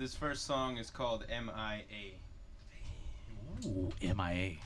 This first song is called M.I.A. Ooh, M.I.A.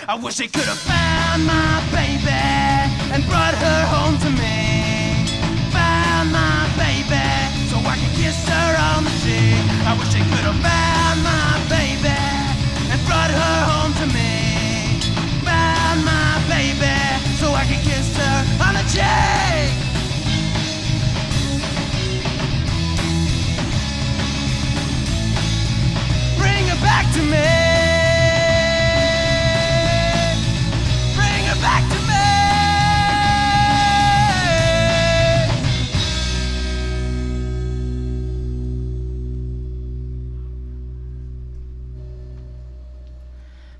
I wish I could have found my baby and brought her home to me. Found my baby so I could kiss her on the cheek. I wish I could have found my baby and brought her home to me. Found my baby so I could kiss her on the cheek. Bring her back to me. Back to me.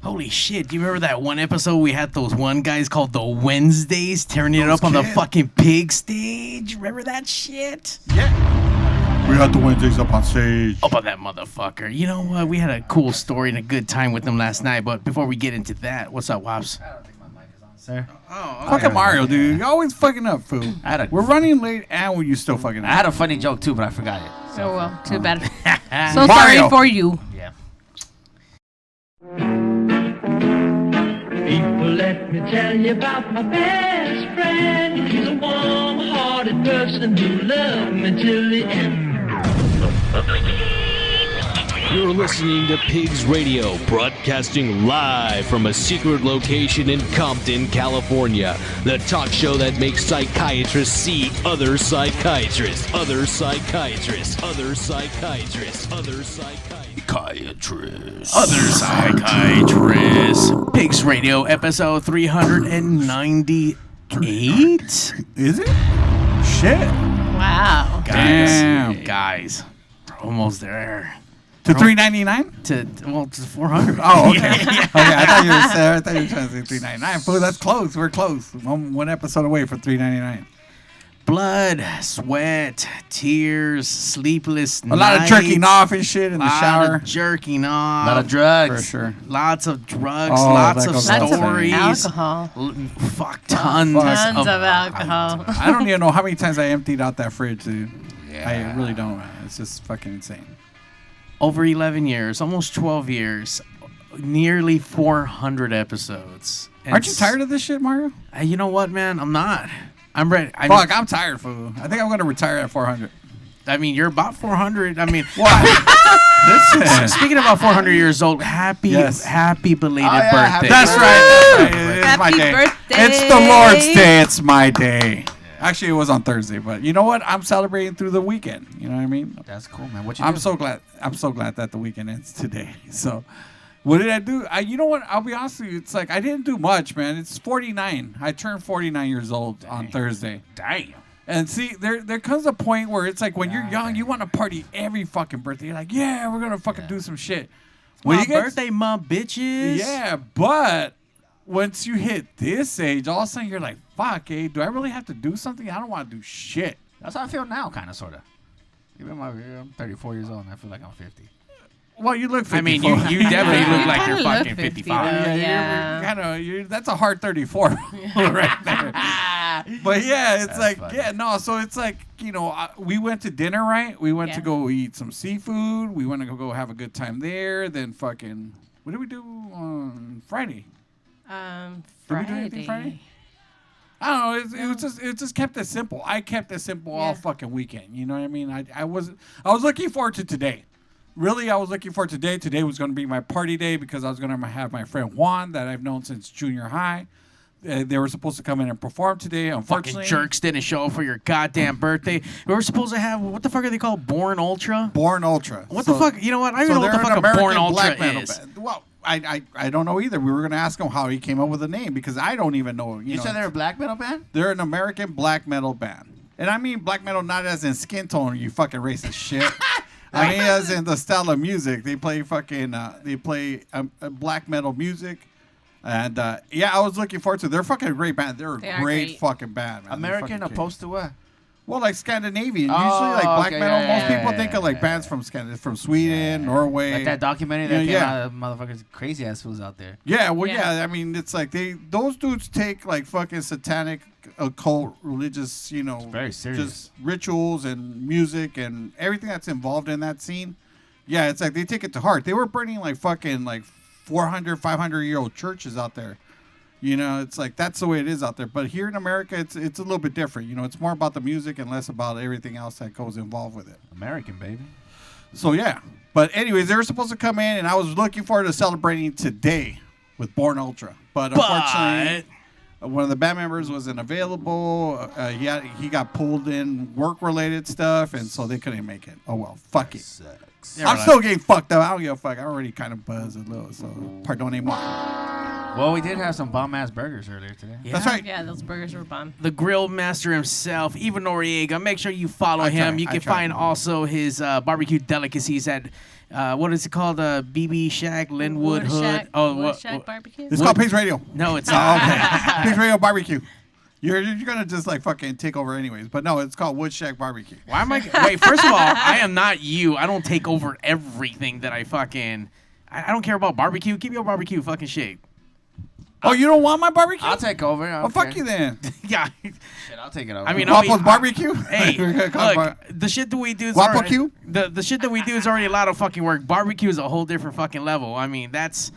Holy shit, do you remember that one episode we had those one guys called the Wednesdays tearing it up on the fucking pig stage? Remember that shit? Yeah. We had the Wednesdays up on stage. Up on that motherfucker. You know what? We had a cool story and a good time with them last night, but before we get into that, what's up, Wops? Sir? Oh, okay. Fucking Mario, dude. You're always fucking up, fool. We're running late and you still fucking up. I had a funny joke too, but I forgot it. Oh, well, too bad. So Mario. sorry for you. Yeah. People, let me tell you about my best friend. He's a warm-hearted person who loved me till the end. You're listening to Pigs Radio, broadcasting live from a secret location in Compton, California. The talk show that makes psychiatrists see other psychiatrists, other psychiatrists, other psychiatrists, other psychiatrists. Other psychiatrists. Pigs Radio, episode 398. Is it? Shit. Wow. Damn. Guys, we're almost there. To $3.99? To 400. Oh, okay. Okay, I thought you were trying to say $3.99. Fool, that's close. We're close. One episode away from $3.99. blood, sweat, tears, sleepless nights. A lot of jerking off and shit in the shower. Jerking off. A lot of drugs. For sure. Lots of drugs. Oh, lots that of goes without saying. stories. Alcohol. Tons Tons of alcohol. I don't even know how many times I emptied out that fridge, dude. I really don't, man. It's just fucking insane. Over 11 years, almost 12 years, nearly 400 episodes. And Aren't you tired of this shit, Mario? You know what, man? I'm not. I'm ready. Fuck, I'm tired, fool. I think I'm going to retire at 400. I mean, you're about 400. I mean, Listen. speaking about 400 years old, happy belated birthday. That's right. It's Happy my day. birthday. It's the Lord's Day. It's my day. Actually, it was on Thursday, but you know what? I'm celebrating through the weekend. You know what I mean? That's cool, man. What you I'm do? so glad. I'm so glad that the weekend ends today. So, what did I do? You know what? I'll be honest with you. It's like I didn't do much, man. It's 49. I turned 49 years old on Thursday. Damn. And see, there comes a point where it's like when you're young, you want to party every fucking birthday. You're like, yeah, we're gonna fucking do some shit. When My you get birthday, my bitches. yeah, but once you hit this age, all of a sudden you're like, fuck, do I really have to do something? I don't want to do shit. That's how I feel now, kind of, sort of. Even I'm 34 years old and I feel like I'm 50. Well, you look 54. I mean, you definitely look like kinda you're look fucking 50 55. though. Yeah, you're that's a hard 34 right there. But yeah, it's That's like, funny. so it's like, we went to dinner, right? We went to Yeah. go eat some seafood. We went to go have a good time there. Then fucking, what did we do on Friday? Did we do anything Friday? I don't know. It just kept it simple. I kept it simple all fucking weekend. You know what I mean? I was looking forward to today. Really, I was looking forward to today. Today was going to be my party day because I was going to have my friend Juan that I've known since junior high. They were supposed to come in and perform today. Unfortunately, Fucking jerks didn't show up for your goddamn birthday. We were supposed to have, what the fuck are they called? Born Ultra? Born Ultra. What the fuck? You know what? I don't even know what the fuck a Born Ultra is. band. Well, I don't know either. We were going to ask him how he came up with the name because I don't even know. You said they're a black metal band? They're an American black metal band. And I mean black metal not as in skin tone, you fucking racist shit. I mean as in the style of music. They play fucking, black metal music. And, I was looking forward to it. They're fucking a great band. They're They a are great great. fucking band, man. American They're fucking opposed to what? well, like Scandinavian. Oh, Usually, like black okay, metal. yeah, Most yeah, people yeah, think of like bands from Sweden, Norway. Like that documentary that Yeah, came yeah. out of motherfuckers, crazy ass fools out there. Yeah, well, Yeah. yeah. I mean, it's like those dudes take like fucking satanic, occult, religious, very serious. just rituals and music and everything that's involved in that scene. Yeah, it's like they take it to heart. They were burning like fucking like 400, 500-year-old churches out there. It's like that's the way it is out there. But here in America, it's a little bit different. It's more about the music and less about everything else that goes involved with it. American, baby. So yeah. But anyways, they were supposed to come in, and I was looking forward to celebrating today with Born Ultra. But unfortunately, one of the band members wasn't available. He got pulled in work-related stuff, and so they couldn't make it. Oh well, fuck it. I'm still getting fucked up. I don't give a fuck. I'm already kind of buzzed a little. So pardonnez-moi. Well, we did have some bomb-ass burgers earlier today. Yeah. That's right. Yeah, those burgers were bomb. The grill master himself, Even Noriega. Make sure you follow him. You can find also his barbecue delicacies at, what is it called? BB Shack, Linwood Hood. Wood Shack Barbecue? It's called Pigs Radio. No, it's Oh, not. okay. Pigs Radio Barbecue. You're gonna just like fucking take over anyways, but no, it's called Wood Shack Barbecue. Why am I? Wait, first of all, I am not you. I don't take over everything that I fucking. I don't care about barbecue. Keep your barbecue fucking shit. Oh, you don't want my barbecue? I'll take over. Oh, fuck you then. Yeah. Shit, I'll take it over. I mean, Guapo's barbecue. Hey, We're gonna call it look, the shit that we do is Guapo already, Q? the shit that we do is already a lot of fucking work. Barbecue is a whole different fucking level. I mean, that's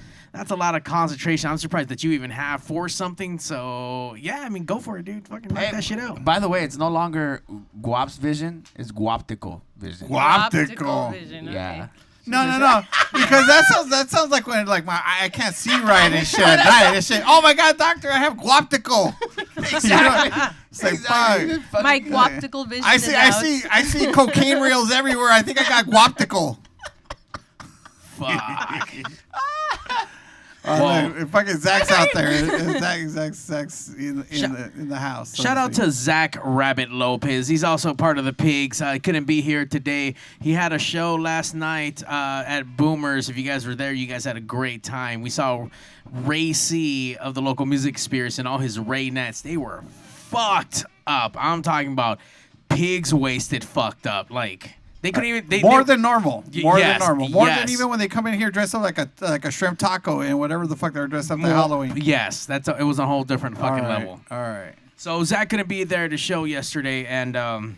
a lot of concentration. I'm surprised that you even have for something. So yeah, I mean, go for it, dude. Fucking knock that shit out. By the way, it's no longer Guaps vision. It's Guaptical vision. Optical. Vision. Okay. Yeah. No, because that sounds like when like I can't see right and shit at night and shit. Oh my god, doctor, I have guaptical. Exactly. It's like fuck. My guaptical vision I is see out. I see cocaine reels everywhere. I think I got guaptical. Fuck. Look, fucking Zach's out there. Zach's in the house. so Shout out speak. to Zach Rabbit Lopez. He's also part of the Pigs. Couldn't be here today. He had a show last night at Boomers. If you guys were there, you guys had a great time. We saw Ray C of the local music experience and all his Ray Nets. They were fucked up. I'm talking about pigs wasted fucked up. Like, they couldn't even... More than normal. More yes, than normal. More yes. than even when they come in here dressed up like a shrimp taco and whatever the fuck they're dressed up for Halloween. Yes, it was a whole different fucking level. All right. So Zach couldn't be there to show yesterday, and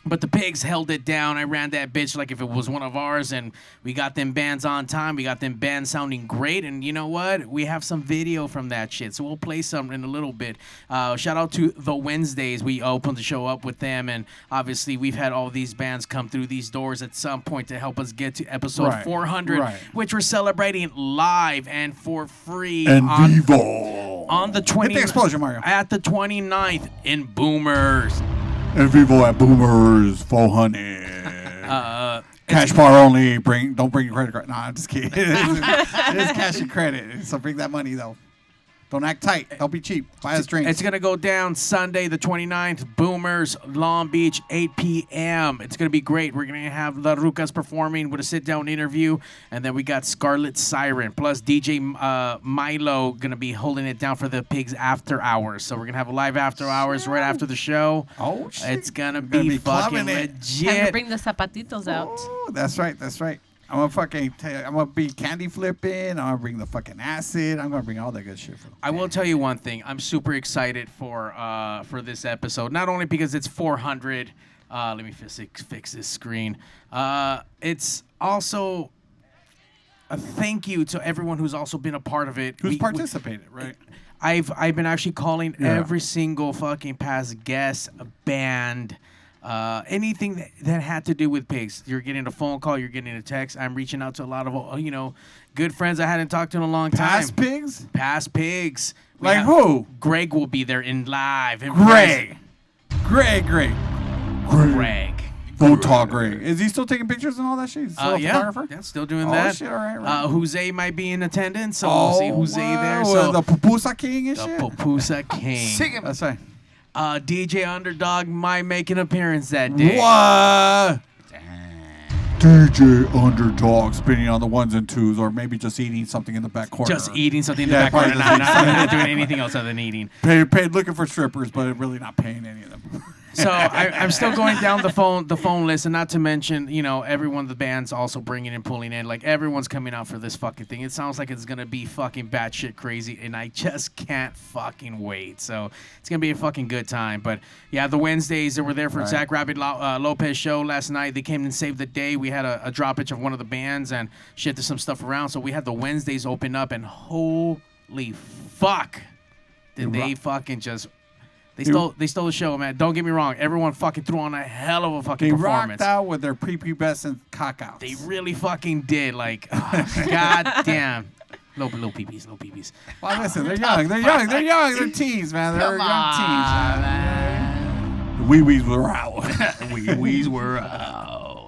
but the pigs held it down. I ran that bitch like if it was one of ours, and we got them bands on time. We got them bands sounding great, and you know what? We have some video from that shit, so we'll play some in a little bit. Shout out to the Wednesdays. We opened the show up with them, and obviously we've had all these bands come through these doors at some point to help us get to episode 400, which we're celebrating live and for free vivo on the 20th. Hit the explosion, Mario. At the 29th in Boomers. And vivo at Boomers 400. Cash bar only. Don't bring your credit card. Nah, I'm just kidding. It is cash and credit. So bring that money though. Don't act tight. Don't be cheap. Buy us drinks. It's going to go down Sunday, the 29th, Boomers, Long Beach, 8 p.m. It's going to be great. We're going to have La Rucas performing with a sit-down interview, and then we got Scarlet Siren, plus DJ Milo going to be holding it down for the Pigs After Hours. So we're going to have a live After Hours right after the show. Oh, shit. It's going to be fucking legit. Time to bring the zapatitos out. Oh, that's right. That's right. I'm gonna be candy flipping. I'm gonna bring the fucking acid. I'm gonna bring all that good shit. I will tell you one thing. I'm super excited for this episode. Not only because it's 400. Let me fix this screen. It's also a thank you to everyone who's also been a part of it. Who's participated, right? I've been actually calling every single fucking past guest, a band. Anything that had to do with pigs. You're getting a phone call, you're getting a text. I'm reaching out to a lot of, good friends I hadn't talked to in a long time. Past pigs? Past pigs. Like who? Greg will be there in live. Greg. Don't talk Greg. Is he still taking pictures and all that shit? He's still a photographer? Yeah, still doing that. Shit, all right. Jose might be in attendance, so we'll see Jose there. So the Pupusa King and shit? The Pupusa King. Sing him. That's right. DJ Underdog might make an appearance that day. What? DJ Underdog spinning on the ones and twos, or maybe just eating something in the back corner. Just eating something in the back corner. Not doing anything else other than eating. Paid looking for strippers, but really not paying any of them. So I'm still going down the phone list, and not to mention, everyone the band's also bringing and pulling in. Like, everyone's coming out for this fucking thing. It sounds like it's gonna be fucking batshit crazy, and I just can't fucking wait. So it's gonna be a fucking good time. But yeah, the Wednesdays that were there for Zach Rabbit Lopez show last night, they came and saved the day. We had a droppage of one of the bands and shifted some stuff around, so we had the Wednesdays open up, and holy fuck, did they fucking just. They stole the show, man. Don't get me wrong. Everyone fucking threw on a hell of a fucking performance. They rocked out with their prepubescent cockouts. They really fucking did. Like, god damn. Low peepees. Well, listen, they're young. They're teens, man. They're young teens, man. The wee-wees were out. Wee-wees were out.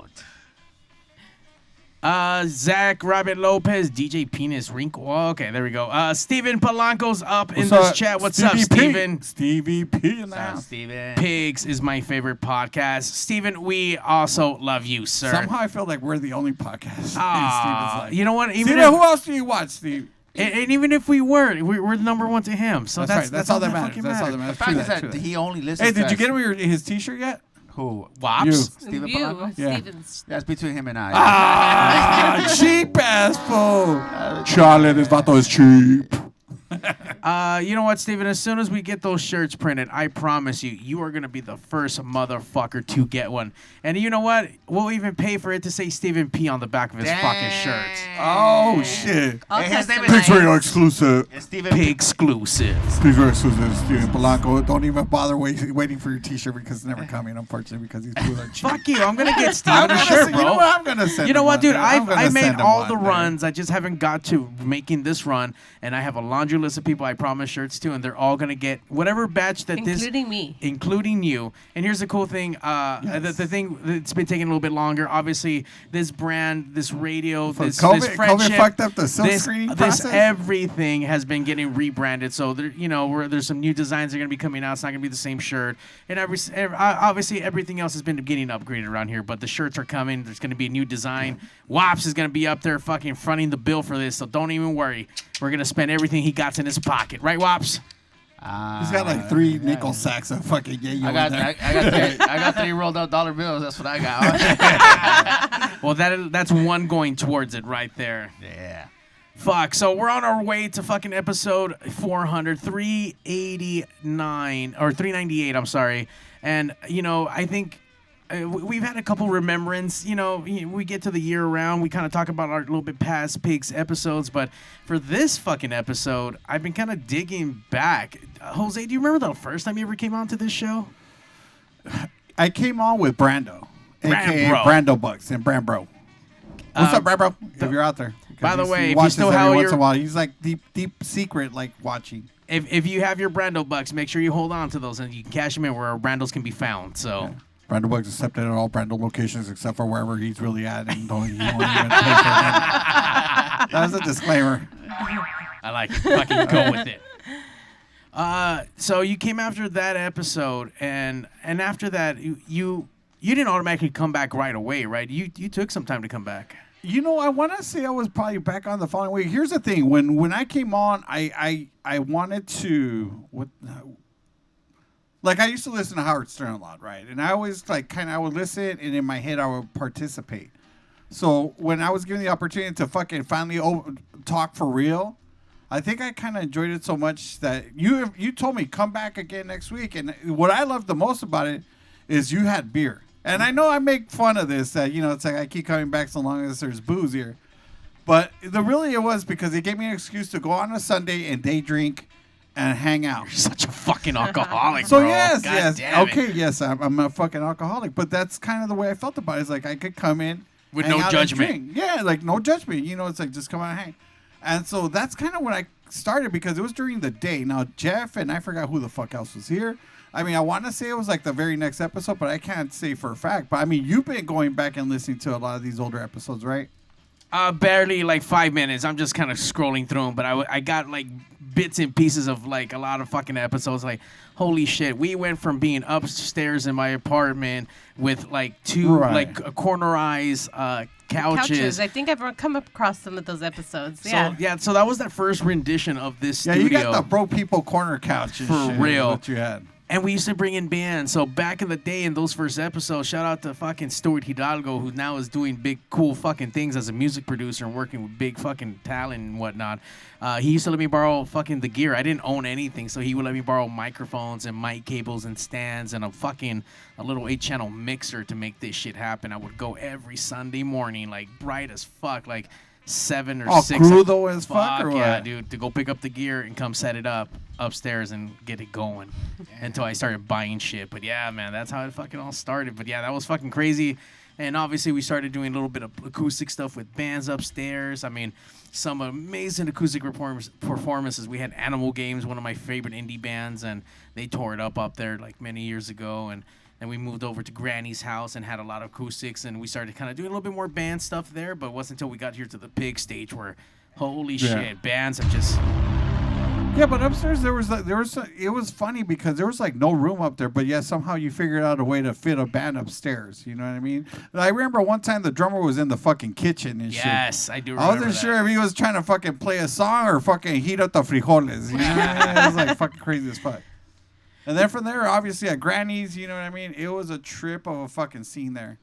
Zach Rabbit Lopez, DJ Penis Wrinkle. Oh, okay, there we go. Steven Polanco's up in this chat. What's up, Steven? Stevie P in the house. Steven. Pigs is my favorite podcast. Steven, we also love you, sir. Somehow I feel like we're the only podcast. You know what? Steven, who else do you watch, Steve? And even if we we're number one to him. So that's right. That's all that matters. That's all that matters. The fact is that he only listens. Hey, did you get him his T-shirt yet? Who? Wops? You. Steven Polanco? Yeah. That's between him and I. Cheap ass fool. Charlie, this vato is cheap. You know what, Steven? As soon as we get those shirts printed, I promise you are going to be the first motherfucker to get one. And you know what? We'll even pay for it to say Steven P on the back of his fucking shirt. Oh, shit. His name Pigs Radio exclusive. Pig exclusive. Pigs Radio exclusive. Steven Polanco. Don't even bother waiting for your T-shirt because it's never coming, unfortunately, because these people are cheap. Fuck you. I'm going to get Steven a shirt, bro. You know what? I'm going to send You know what, dude? I made send all one, the dude. runs. I just haven't got to making this run. And I have a laundry list of people I promise shirts to, and they're all going to get whatever batch that Including me. Including you. And here's the cool thing. The thing that's been taking a little bit longer, obviously, this brand, this radio, this friendship. COVID fucked up the silk screening process? Everything has been getting rebranded. So, there's some new designs that are going to be coming out. It's not going to be the same shirt. And obviously, everything else has been getting upgraded around here. But the shirts are coming. There's going to be a new design. Wops is going to be up there fucking fronting the bill for this. So don't even worry. We're going to spend everything he got in his pocket. Right, Wops? He's got like 3 nickel sacks of fucking yayo in there. I got 3 rolled up dollar bills. That's what I got. Well, that's one going towards it right there. Yeah. Fuck. So we're on our way to fucking episode 400, 389 or 398. I'm sorry. And I think we've had a couple remembrance. We get to the year around. We kind of talk about our little bit past Pigs episodes, but for this fucking episode, I've been kind of digging back. Jose, do you remember the first time you ever came on to this show? I came on with Brando, a.k.a. Brando Bucks and Brambro. What's up, Brambro? If you're out there. By the way, he if you watches still every have once in a while. He's like deep secret, like watching. If you have your Brando Bucks, make sure you hold on to those and you can cash them in where Brandos can be found. So. Yeah. Brando Bucks accepted at all Brando locations except for wherever he's really at, and he won't even pay for that. That was a disclaimer. I like it. Fucking go with it. So you came after that episode, and after that, you didn't automatically come back right away, right? You took some time to come back. I want to say I was probably back on the following week. Here's the thing: when I came on, I wanted to Like, I used to listen to Howard Stern a lot, right? And I always, I would listen, and in my head, I would participate. So when I was given the opportunity to fucking finally talk for real, I think I kind of enjoyed it so much that you told me, come back again next week. And what I loved the most about it is you had beer. And I know I make fun of this, that, it's like I keep coming back so long as there's booze here. But it was because it gave me an excuse to go on a Sunday and day drink and hang out. You're such a fucking alcoholic, so bro. yes, God yes. damn Okay, it. yes, I'm a fucking alcoholic. But that's kind of the way I felt about it. It's like I could come in with hang no out judgment. and drink. Yeah, like no judgment. It's like just come out and hang. And so that's kind of when I started because it was during the day. Now, Jeff and I forgot who the fuck else was here. I mean, I want to say it was like the very next episode, but I can't say for a fact. But I mean, you've been going back and listening to a lot of these older episodes, right? Barely like 5 minutes. I'm just kind of scrolling through them, but I got like bits and pieces of like a lot of fucking episodes. Like, holy shit, we went from being upstairs in my apartment with like two like cornerized couches. I think I've come across some of those episodes. So that was that first rendition of this studio. Yeah, you got the bro people corner couch and for shit, real. What you had. And we used to bring in bands. So back in the day, in those first episodes, shout out to fucking Stuart Hidalgo, who now is doing big, cool fucking things as a music producer and working with big fucking talent and whatnot. He used to let me borrow fucking the gear. I didn't own anything, so he would let me borrow microphones and mic cables and stands and a little 8-channel mixer to make this shit happen. I would go every Sunday morning, like bright as fuck, like 7 or 6. Crew though as fuck or what? Yeah, dude, to go pick up the gear and come set it up upstairs and get it going until I started buying shit. But yeah, man, that's how it fucking all started. But yeah, that was fucking crazy. And obviously we started doing a little bit of acoustic stuff with bands upstairs. I mean, some amazing acoustic performances. We had Animal Games, one of my favorite indie bands, and they tore it up there like many years ago. And then we moved over to Granny's house and had a lot of acoustics, and we started kind of doing a little bit more band stuff there. But it wasn't until we got here to the Pig stage where, holy shit, bands have just... Yeah, but upstairs it was funny because there was like no room up there, but yet somehow you figured out a way to fit a band upstairs. You know what I mean? I remember one time the drummer was in the fucking kitchen and shit. Yes, I do remember I wasn't sure if he was trying to fucking play a song or fucking heat up the frijoles. You know what I mean? It was like fucking crazy as fuck. And then from there, obviously at Granny's, you know what I mean? It was a trip of a fucking scene there.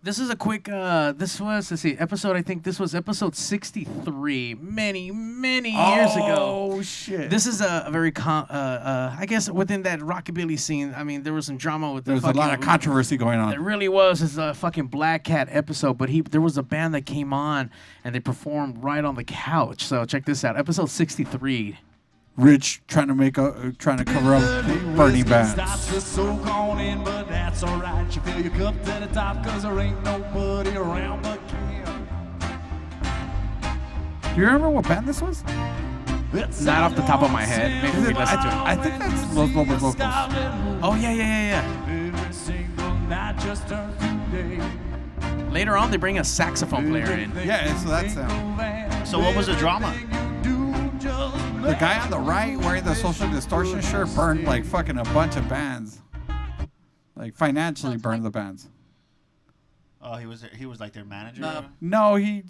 This is a quick, episode, I think this was episode 63, many years ago. Oh, shit. This is a very, I guess, within that rockabilly scene, I mean, there was some drama with There was a lot of controversy going on. There really was. It's a fucking Black Cat episode, but there was a band that came on, and they performed right on the couch. So check this out, episode 63. Rich trying to cover up Bernie bands. Starts to soak on in, but that's alright. You fill your cup to the top, cause there ain't nobody around but Kim. Do you remember what band this was? Not off the top of my head. Maybe we listen to it. I think that's Los Lobos Locos. Oh, yeah. Every single night just turns to day. Later on, they bring a saxophone player in. Yeah, so that's them. So what was the drama? The guy on the right wearing the Social Distortion shirt burned like fucking a bunch of bands. Like financially burned the bands. Oh, he was like their manager? No, he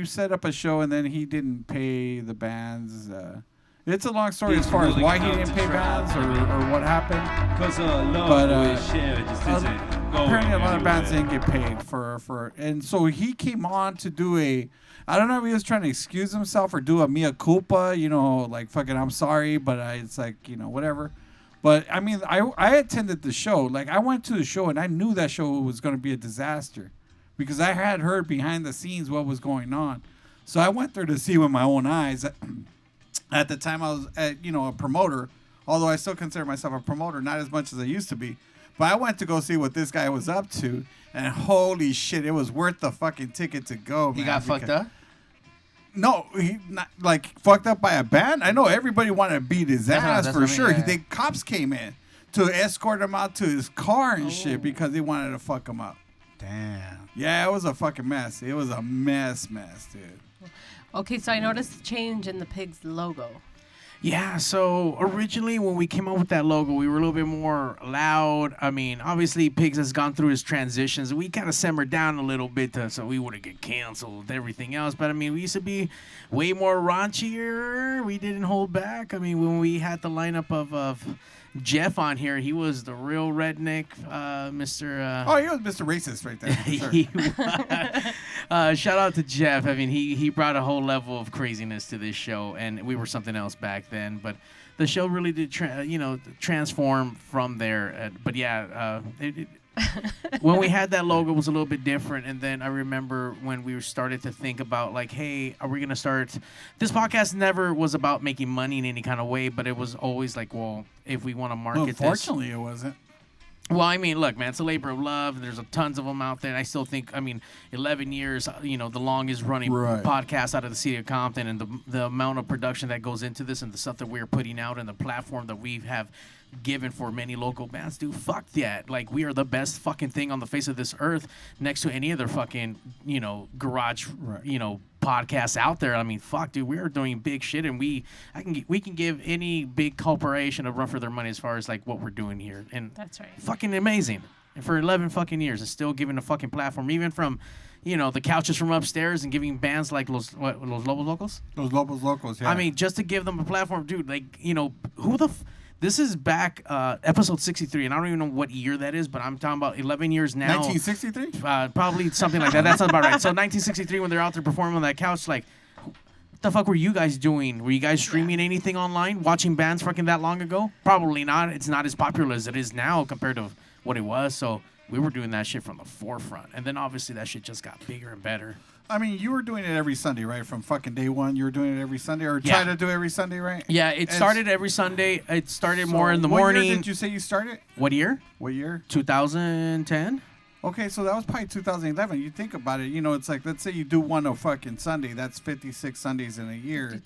set up a show and then he didn't pay the bands. It's a long story as far as why he didn't pay bands or what happened. Because love But just isn't apparently a lot of bands didn't get paid for and so he came on to do I don't know if he was trying to excuse himself or do a mea culpa, like fucking I'm sorry, but it's like, whatever. But I mean, I attended the show. Like I went to the show and I knew that show was going to be a disaster because I had heard behind the scenes what was going on. So I went there to see with my own eyes. At the time I was a promoter, although I still consider myself a promoter, not as much as I used to be. But I went to go see what this guy was up to, and holy shit, it was worth the fucking ticket to go, man. He got fucked up? No, he not like fucked up by a band. I know everybody wanted to beat his ass for sure. The cops came in to escort him out to his car and shit because they wanted to fuck him up. Damn. Yeah, it was a fucking mess. It was a mess, dude. Okay, so I noticed a change in the Pigs logo. Yeah, so originally when we came up with that logo, we were a little bit more loud. I mean, obviously Pigs has gone through his transitions. We kind of simmered down a little bit so we wouldn't get canceled with everything else. But I mean, we used to be way more raunchier. We didn't hold back. I mean, when we had the lineup of Jeff on here, he was the real redneck, Mr. Oh, he was Mr. Racist right there. Sure. Shout out to Jeff. I mean, he brought a whole level of craziness to this show, and we were something else back then. But the show really did, transform from there. But yeah, when we had that logo, it was a little bit different. And then I remember when we started to think about like, hey, are we gonna start? This podcast never was about making money in any kind of way, but it was always like, well, if we want to market this. Unfortunately, it wasn't. Well, I mean, look, man, it's a labor of love. There's tons of them out there. And I still think, 11 years, the longest running podcast out of the city of Compton, and the amount of production that goes into this and the stuff that we're putting out and the platform that we have given for many local bands, dude, fuck that. Like, we are the best fucking thing on the face of this earth next to any other fucking, garage, podcasts out there. I mean, fuck, dude, we are doing big shit, and we can give any big corporation a run for their money as far as, like, what we're doing here. And that's right. Fucking amazing. And for 11 fucking years, it's still giving a fucking platform, even from, the couches from upstairs and giving bands like Los Lobos Locos? Los Lobos Locos, yeah. I mean, just to give them a platform, dude, like, who the... This is back episode 63, and I don't even know what year that is, but I'm talking about 11 years now. 1963? Probably something like that. That sounds about right. So 1963, when they're out there performing on that couch, like, what the fuck were you guys doing? Were you guys streaming anything online, watching bands fucking that long ago? Probably not. It's not as popular as it is now compared to what it was. So we were doing that shit from the forefront. And then obviously that shit just got bigger and better. I mean, you were doing it every Sunday, right? From fucking day one, you were doing it every Sunday, or trying to do it every Sunday, right? Yeah, it started every Sunday. It started more in the morning. What year did you say you started? What year? What year? 2010. Okay, so that was probably 2011. You think about it, it's like, let's say you do one a fucking Sunday. That's 56 Sundays in a year.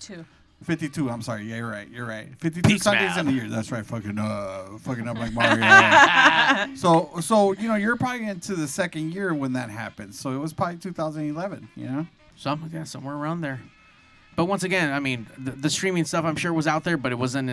52, I'm sorry. Yeah, you're right. 52 Peak Sundays math. in a year. That's right. Fucking up like Mario. So you're probably into the second year when that happened. So it was probably 2011, Something like that, somewhere around there. But once again, I mean, the streaming stuff I'm sure was out there, but it wasn't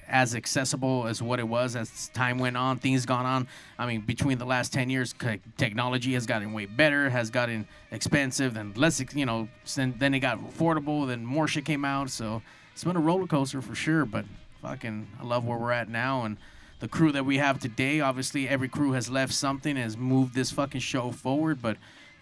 as accessible as what it was as time went on. Things gone on. I mean, between the last 10 years, technology has gotten way better, has gotten expensive, then less, then it got affordable, then more shit came out. So it's been a roller coaster for sure, but fucking, I love where we're at now. And the crew that we have today, obviously every crew has left something, has moved this fucking show forward, but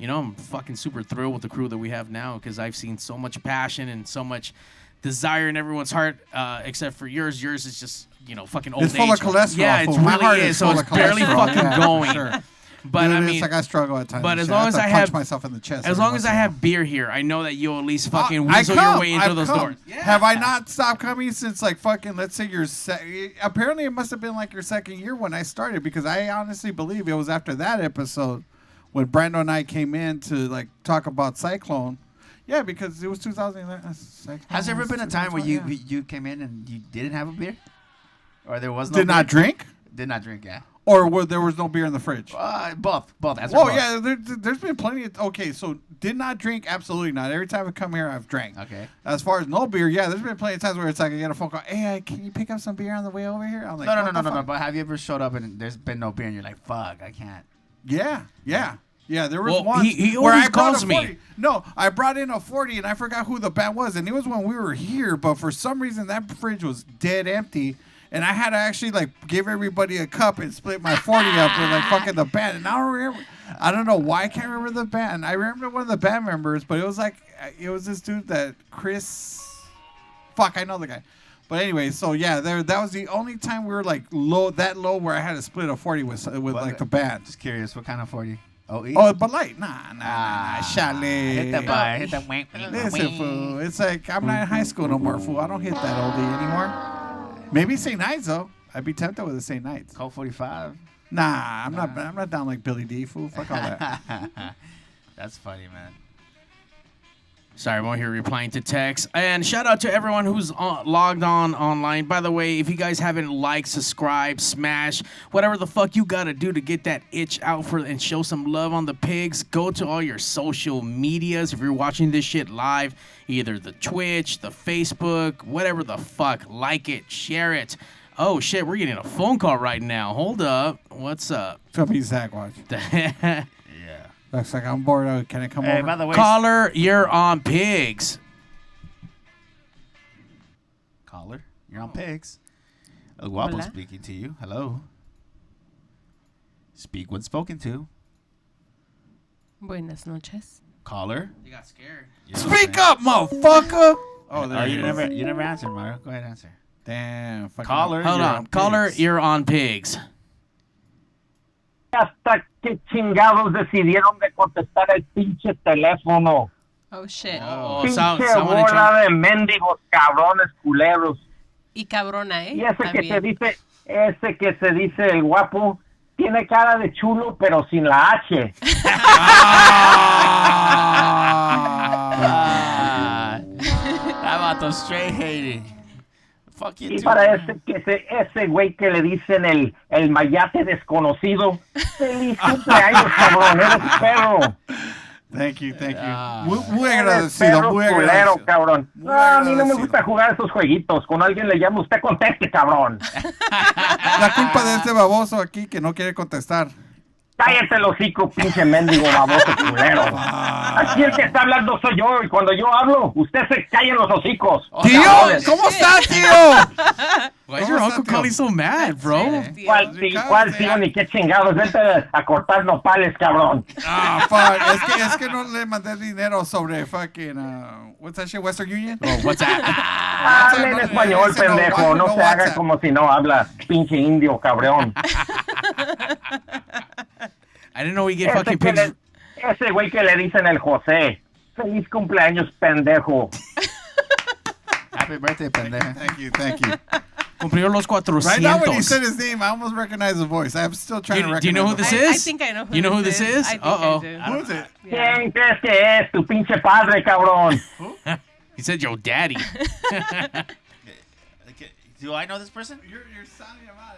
I'm fucking super thrilled with the crew that we have now because I've seen so much passion and so much desire in everyone's heart, except for yours. Yours is just, fucking old age. It's full of cholesterol. Yeah, it really is. So it's barely fucking going. Sure. But Dude, I mean, it's like I struggle at times. But as long as I punch have myself in the chest, as long as I have beer here, I know that you'll at least fucking weasel your way into those doors. Yeah. Have I not stopped coming since like fucking? Let's say apparently it must have been like your second year when I started, because I honestly believe it was after that episode when Brando and I came in to like talk about Cyclone. Yeah, because it was 2011. Has there ever been a time where you came in and you didn't have a beer, or there was no did beer? not drink? Did not drink, yeah. Or there was no beer in the fridge? Both. Oh, yeah, there's been plenty of... Okay, so did not drink? Absolutely not. Every time I come here, I've drank. Okay. As far as no beer, yeah, there's been plenty of times where it's like I get a phone call, hey, can you pick up some beer on the way over here? I'm like, no. But have you ever showed up and there's been no beer and you're like, fuck, I can't? Yeah. Yeah, there was Well, one he where always I brought calls a me. 40. No, I brought in a 40 and I forgot who the band was, and it was when we were here. But for some reason, that fridge was dead empty, and I had to actually like give everybody a cup and split my 40 up with like fucking the band. And I don't remember. I don't know why I can't remember the band. I remember one of the band members, but it was this dude that Chris. Fuck, I know the guy. But anyway, so yeah, that was the only time we were like low where I had to split a 40 with like the band. Just curious, what kind of 40? OE? Oh, but like, nah, chalet. Hit that by, hit that wank. Listen, fool. It's like I'm not in high school no more, fool. I don't hit that oldie anymore. Maybe St. Nights though. I'd be tempted with a St. Nights. Colt 45. Nah, I'm not down like Billy D, fool. Fuck all that. That's funny, man. Sorry, I'm over here replying to text. And shout out to everyone who's logged on online. By the way, if you guys haven't liked, subscribe, smash, whatever the fuck you gotta do to get that itch out for and show some love on the pigs, go to all your social medias. If you're watching this shit live, either the Twitch, the Facebook, whatever the fuck, like it, share it. Oh shit, we're getting a phone call right now. Hold up. What's up? It's gonna be Zach Watch. Yeah. Looks like I'm bored. Can I come Hey, over? by the way, Caller, you're on Pigs. caller, you're on Pigs. El Guapo Hola. speaking to you. Hello. Speak when spoken to. Buenas noches. Caller. You got scared. Speak up, motherfucker. Oh, there you it is. never answered, Mario. Go ahead, answer. Damn. Fucking Caller. Hold you're on. Caller, Pigs. you're on Pigs. Hasta que chingados decidieron de contestar el pinche teléfono. Oh shit. Oh, Pinche someone in bola de mendigos cabrones culeros. Y cabrona, ¿eh? Y ese que También. se dice el guapo, tiene cara de chulo pero sin la H. That vato straight hating. Fuck you Y too. para ese güey que le dicen el mayate desconocido, feliz cumpleaños, cabrón, eres perro. Thank you. Ah. Muy Eres agradecido, perro muy culero, agradecido. cabrón. Muy No, a mí no me agradecido. gusta jugar esos jueguitos. Con alguien le llama, usted conteste, cabrón. La culpa de este baboso aquí que no quiere contestar. Cállate el hocico, pinche mendigo baboso culero. Aquí el que está hablando soy yo, y cuando yo hablo, usted se calla en los hocicos. Tío, cabrones. ¿cómo estás, tío? Why is your ¿Cómo uncle está, tío? calling so mad, bro? ¿Cuál tío, ni qué chingados? Vete a cortar nopales, cabrón. Ah, fuck. Es que no le mandé dinero sobre fucking, what's that shit, Western Union? Oh, what's that? Hable en español, ese no, pendejo. No no se haga WhatsApp. como si no habla, pinche indio, cabrón. I didn't know we get fucking pigs. Ese güey que le dicen el José. Feliz cumpleaños, pendejo. Happy birthday, pendejo. Thank you. Cumplió los 400. Right now when he said his name, I almost recognized the voice. I'm still trying to recognize Do you know who the this voice. is? I think I know who You know this who this is? I think Uh-oh. I do. Who is it? ¿Quién crees que es? Tu pinche padre, cabrón. He said your daddy. Do I know this person? You're sounding him out.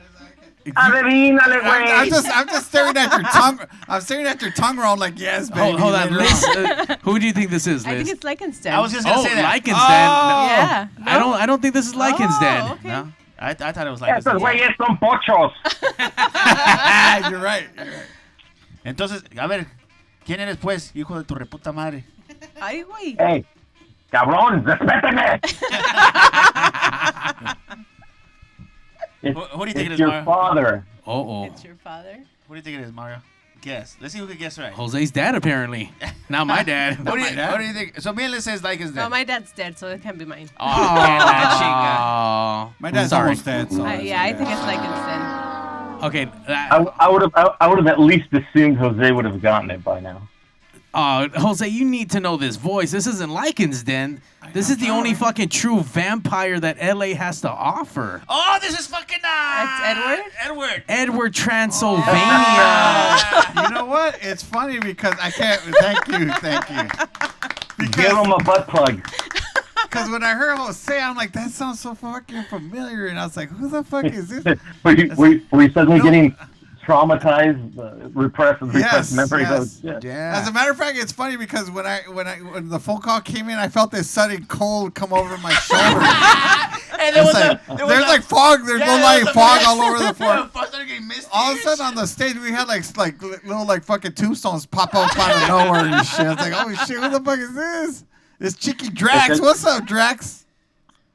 Adivínale, güey. I'm just staring at your tongue. I'm staring at your tongue roll like, yes, baby. Hold on, later Liz. Who do you think this is, I Liz? think it's Lycanstein. I was just gonna Oh, say that. Lycanstein. Yeah. I don't think this is Lycanstein. Oh, okay. No. I thought it was like Esos güeyes son pochos. You're right. Entonces, a ver, ¿quién eres pues, hijo de tu reputa madre? Ay, güey. Hey, cabrón, respéteme. Who do you think it It's is, your Mario? father. Oh. It's your father. Who do you think it is, Mario? Guess. Let's see who can guess right. Jose's dad, apparently. Not my dad. What do you think? So Miele says like his No, dad. my dad's dead, so it can't be mine. Oh, que la chinga. Oh. My dad's Sorry. almost dead. So Yeah, I think it's Lycanstein. Okay. I would have at least assumed Jose would have gotten it by now. Jose, you need to know this voice. This isn't Lycan's Den. This is the only fucking true vampire that LA has to offer. Oh, this is fucking That's Edward? Edward. Edward Transylvania. You know what? It's funny because I can't. Thank you. Give him a butt plug. Because when I heard Jose, I'm like, that sounds so fucking familiar, and I was like, who the fuck is this? Were you suddenly No. getting traumatized, repressed memories? Yes. Yeah. As a matter of fact, it's funny because when the phone call came in, I felt this sudden cold come over my shoulder. There's like fog. There's low-lying fog all over the floor. Misty. All of a sudden on the stage, we had like little like fucking tombstones pop up out of nowhere and shit. I was like, oh shit, what the fuck is this? It's Cheeky Drax. What's up, Drax?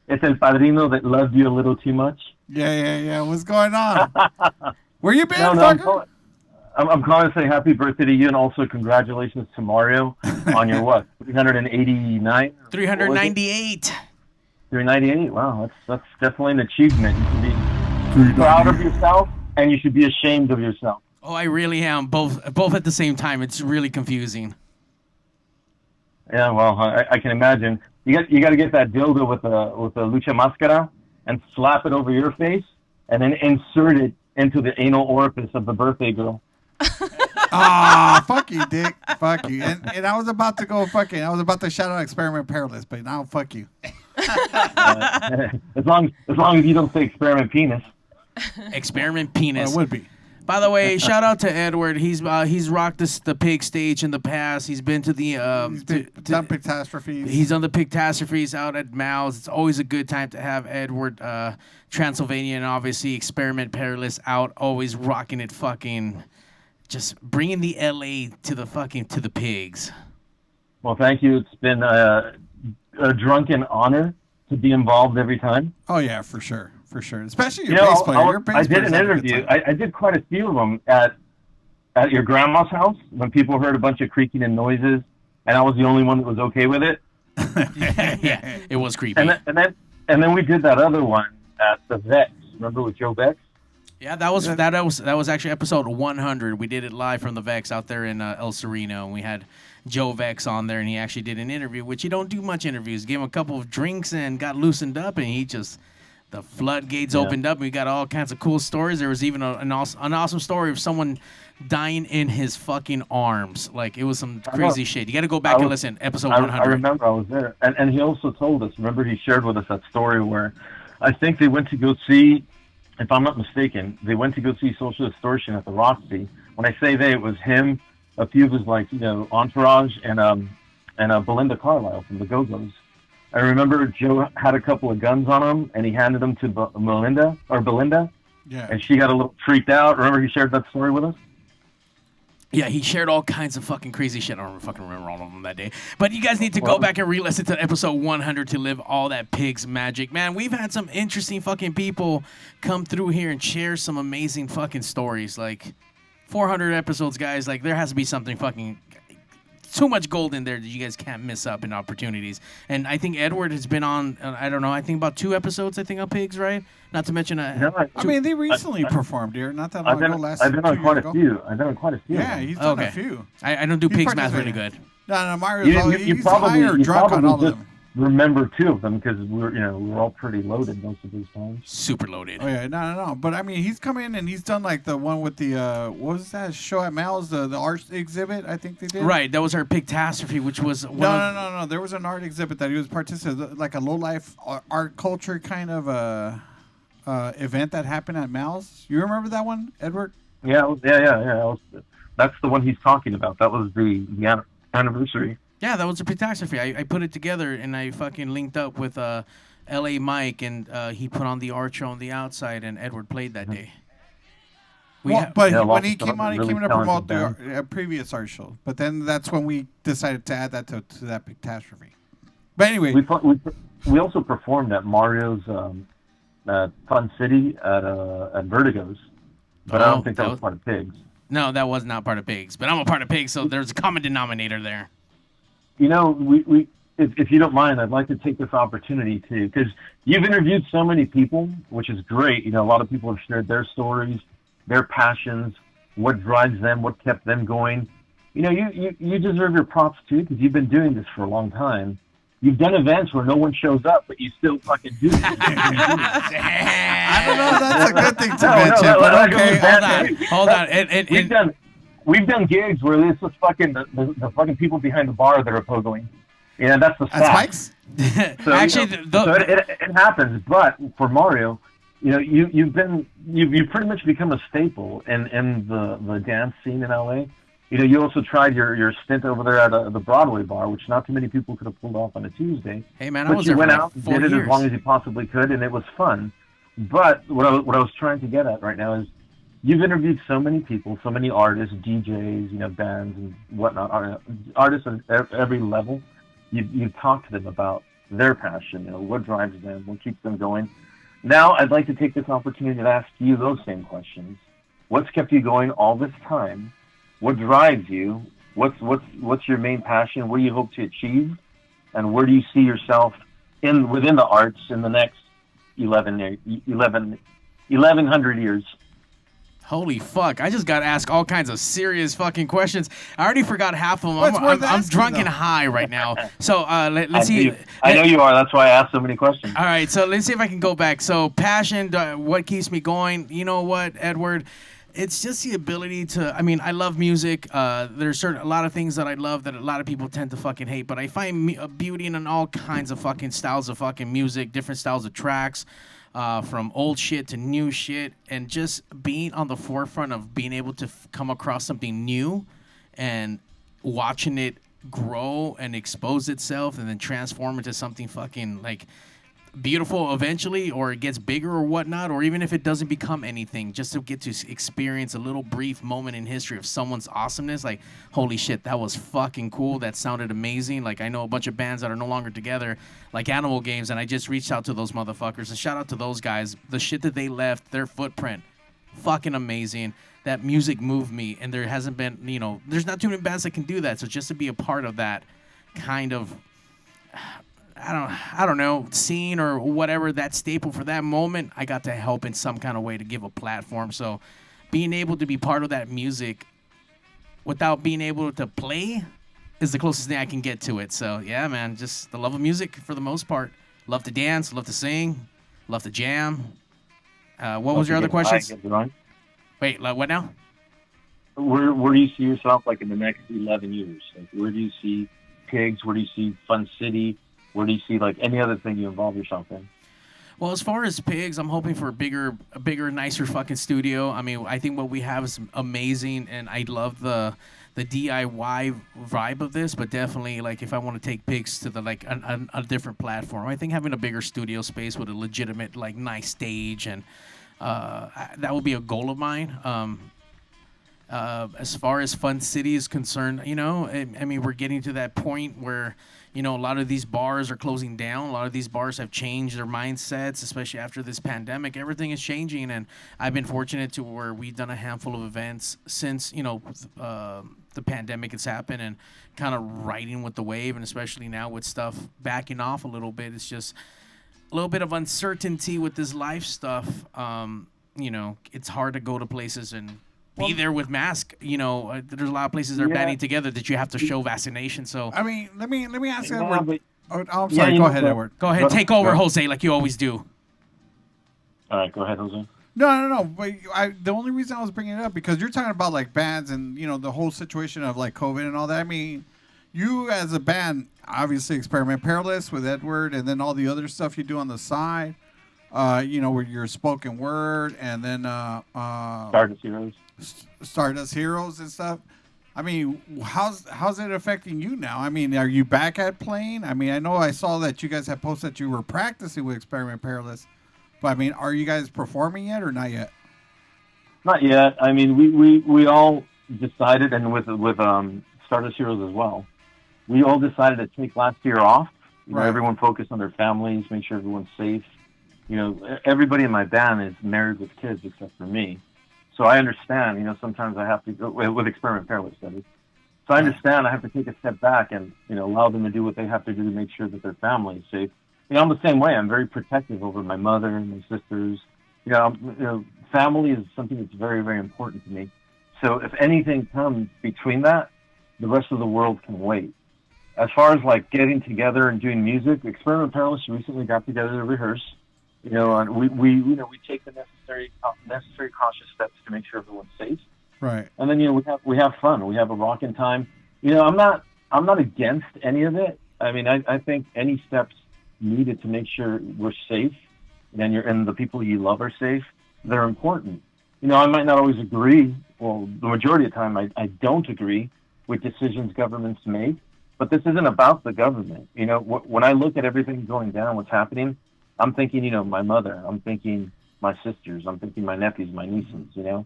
It's El Padrino that loved you a little too much. Yeah. What's going on? Where you been, fucker? I'm calling to say happy birthday to you, and also congratulations to Mario on your what? 389? 398. 398. Wow, that's definitely an achievement. You should be proud of yourself, and you should be ashamed of yourself. Oh, I really am. Both at the same time. It's really confusing. Yeah, well, I can imagine. You got to get that dildo with the lucha máscara and slap it over your face, and then insert it into the anal orifice of the birthday girl. Fuck you, dick. Fuck you. And I was about to go fucking. I was about to shout out Experiment Perilous, but now fuck you. As long as you don't say experiment penis. Experiment penis. Well, it would be. By the way, shout out to Edward. He's rocked the pig stage in the past. He's been to the done Pigtastrophes. He's on the Pigtastrophes out at Mal's. It's always a good time to have Edward Transylvania and obviously Experiment Perilous out. Always rocking it, fucking just bringing the LA to the pigs. Well, thank you. It's been a drunken honor to be involved every time. Oh yeah, for sure. Especially your bass player. I did an interview. I did quite a few of them at your grandma's house when people heard a bunch of creaking and noises, and I was the only one that was okay with it. Yeah, it was creepy. And then we did that other one at the Vex. Remember with Joe Vex? Yeah, that was actually episode 100. We did it live from the Vex out there in El Sereno, and we had Joe Vex on there, and he actually did an interview, which you don't do much interviews. Gave him a couple of drinks and got loosened up, and the floodgates opened up, and we got all kinds of cool stories. There was even an awesome story of someone dying in his fucking arms. Like, it was some crazy shit. You got to go back and listen. Episode 100. I remember I was there. And he also told us, remember he shared with us that story where I think they went to go see, if I'm not mistaken, they went to go see Social Distortion at the Roxy. When I say they, it was him, a few of his, entourage, and Belinda Carlisle from the Go-Go's. I remember Joe had a couple of guns on him, and he handed them to Belinda. Yeah. And she got a little freaked out. Remember he shared that story with us? Yeah, he shared all kinds of fucking crazy shit. I don't fucking remember all of them that day. But you guys need to go back and re-listen to episode 100 to live all that pig's magic. Man, we've had some interesting fucking people come through here and share some amazing fucking stories. Like, 400 episodes, guys. Like, there has to be something fucking... too much gold in there that you guys can't miss up in opportunities. And I think Edward has been on, I don't know, I think about 2 episodes, I think, on Pigs, right? Not to mention... they recently performed here, not that long ago. I've been on quite a few. Yeah, he's done a few. I don't do Pigs math really good. No, Mario's he's high or drunk on all of them. Remember 2 of them because we're all pretty loaded most of these times. Super loaded. Oh yeah, no. But I mean, he's come in and he's done like the one with the what was that show at Mal's, the art exhibit? I think they did. Right, that was our Pigtastrophe, which was no. There was an art exhibit that he was participating, like a low life art culture kind of event that happened at Mal's. You remember that one, Edward? Yeah. That's the one he's talking about. That was the anniversary. Yeah, that was a Pigtastrophe. I put it together, and I fucking linked up with L.A. Mike, and he put on the art show on the outside, and Edward played that day. When he came on, he came in to promote the previous art show. But then that's when we decided to add that to that Pigtastrophe. But anyway. We also performed at Mario's Fun City at Vertigo's. But I don't think that was part of Pigs. No, that was not part of Pigs. But I'm a part of Pigs, so there's a common denominator there. You know, if you don't mind, I'd like to take this opportunity to, because you've interviewed so many people, which is great. You know, a lot of people have shared their stories, their passions, what drives them, what kept them going. You know, you deserve your props too, because you've been doing this for a long time. You've done events where no one shows up, but you still fucking do it. I don't know if that's a good thing to mention, but okay, hold on. We've done gigs where this was fucking the fucking people behind the bar that are pogoing. Yeah, that's the spikes. So, actually, it happens. But for Mario, you know, you've pretty much become a staple in the dance scene in LA. You also tried your stint over there at the Broadway bar, which not too many people could have pulled off on a Tuesday. Hey man, but I was you there went for out, like 4 did it years. as long as you possibly could, and it was fun. But what I was trying to get at right now is, you've interviewed so many people, so many artists, DJs, bands and whatnot, artists at every level. You've talked to them about their passion, what drives them, what keeps them going. Now, I'd like to take this opportunity to ask you those same questions. What's kept you going all this time? What drives you? What's your main passion? What do you hope to achieve? And where do you see yourself within the arts in the next 1100 years? Holy fuck! I just got asked all kinds of serious fucking questions. I already forgot half of them. What's worth I'm asking, drunk and though? high right now. So let's see. I know you are. That's why I asked so many questions. All right, so let's see if I can go back. So passion, what keeps me going? You know what, Edward? It's just the ability to. I mean, I love music. There's a lot of things that I love that a lot of people tend to fucking hate, but I find beauty in all kinds of fucking styles of fucking music, different styles of tracks. From old shit to new shit, and just being on the forefront of being able to come across something new and watching it grow and expose itself and then transform into something fucking like beautiful eventually, or it gets bigger or whatnot, or even if it doesn't become anything, just to get to experience a little brief moment in history of someone's awesomeness. Like, holy shit, that was fucking cool. That sounded amazing. Like, I know a bunch of bands that are no longer together, like Animal Games, and I just reached out to those motherfuckers, and shout out to those guys. The shit that they left, their footprint, fucking amazing. That music moved me, and there hasn't been, there's not too many bands that can do that. So just to be a part of that kind of, I don't know, scene or whatever, that staple for that moment, I got to help in some kind of way to give a platform. So being able to be part of that music without being able to play is the closest thing I can get to it. So yeah, man, just the love of music for the most part. Love to dance, love to sing, love to jam. What was your other questions? Wait, what now? Where do you see yourself like in the next 11 years? Like, where do you see Pigs? Where do you see Fun City? Where do you see like any other thing you involve yourself in? Well, as far as Pigs, I'm hoping for a bigger, nicer fucking studio. I mean, I think what we have is amazing, and I love the DIY vibe of this. But definitely, like, if I want to take Pigs to the like a different platform, I think having a bigger studio space with a legitimate, like, nice stage, and that would be a goal of mine. As far as Fun City is concerned, I mean, we're getting to that point where, a lot of these bars are closing down. A lot of these bars have changed their mindsets, especially after this pandemic. Everything is changing, and I've been fortunate to where we've done a handful of events since, the pandemic has happened, and kind of riding with the wave, and especially now with stuff backing off a little bit. It's just a little bit of uncertainty with this life stuff. It's hard to go to places and be there with mask. There's a lot of places that are banding together that you have to show vaccination. So I mean, let me ask you, Yeah, Edward. but- I'm sorry. Go ahead, Edward. go ahead, take over, Jose, like you always do. All right, go ahead, Jose. No. But the only reason I was bringing it up because you're talking about like bands and the whole situation of like COVID and all that. I mean, you as a band, obviously Experiment Perilous with Edward, and then all the other stuff you do on the side. Where your spoken word, and then Stardust Heroes and stuff. I mean, how's it affecting you now? I mean, are you back at playing? I mean, I know I saw that you guys had posted that you were practicing with Experiment Perilous, but I mean, are you guys performing yet or not yet? Not yet. I mean, we all decided, and with Stardust Heroes as well, we all decided to take last year off. Right. Everyone focused on their families, make sure everyone's safe. Everybody in my band is married with kids except for me. So I understand, sometimes I have to go with Experiment Perilous, that is. So I understand I have to take a step back and, allow them to do what they have to do to make sure that their family is safe. I'm the same way. I'm very protective over my mother and my sisters. Family is something that's very, very important to me. So if anything comes between that, the rest of the world can wait. As far as like getting together and doing music, Experiment Perilous recently got together to rehearse. And we take the necessary cautious steps to make sure everyone's safe. Right. And then we have fun. We have a rocking time. I'm not against any of it. I mean, I think any steps needed to make sure we're safe and the people you love are safe, they're important. I might not always agree well, the majority of the time, I don't agree with decisions governments make. But this isn't about the government. You know, when I look at everything going down, what's happening, I'm thinking, you know, my mother. I'm thinking my sisters. I'm thinking my nephews, my nieces. You know,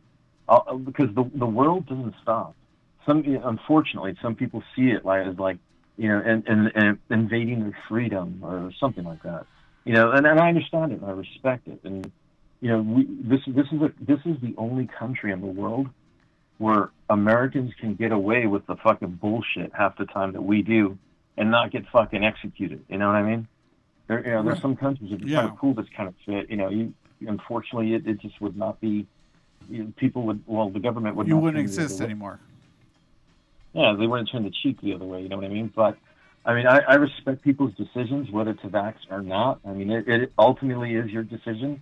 because the world doesn't stop. Unfortunately, some people see it as like, you know, and invading their freedom or something like that. You know, and I understand it. And I respect it. And you know, this is the only country in the world where Americans can get away with the fucking bullshit half the time that we do and not get fucking executed. You know what I mean? There's some countries that try to pull this kind of shit. You know, unfortunately, it just would not be. The government would. You not wouldn't exist anymore. Yeah, they wouldn't turn the cheek the other way. You know what I mean? But I mean, I respect people's decisions, whether to vax or not. I mean, it ultimately is your decision.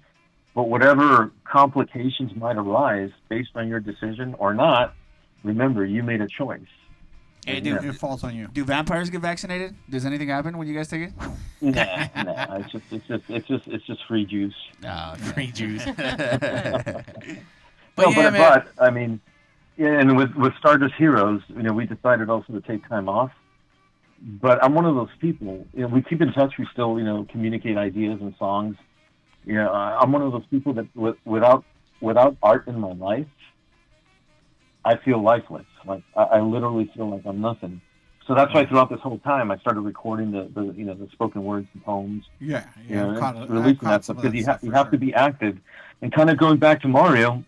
But whatever complications might arise based on your decision or not, remember, you made a choice. Hey, It falls on you. Do vampires get vaccinated? Does anything happen when you guys take it? Nah. It's just free juice. No, free juice. But I mean, yeah, and with Stardust Heroes, you know, we decided also to take time off. But I'm one of those people. You know, we keep in touch. We still, you know, communicate ideas and songs. You know, I'm one of those people that without art in my life, I feel lifeless. Like I literally feel like I'm nothing. So that's why throughout this whole time I started recording the spoken words and poems. Yeah. You know, releasing that stuff because you have to be active. And kind of going back to Mario,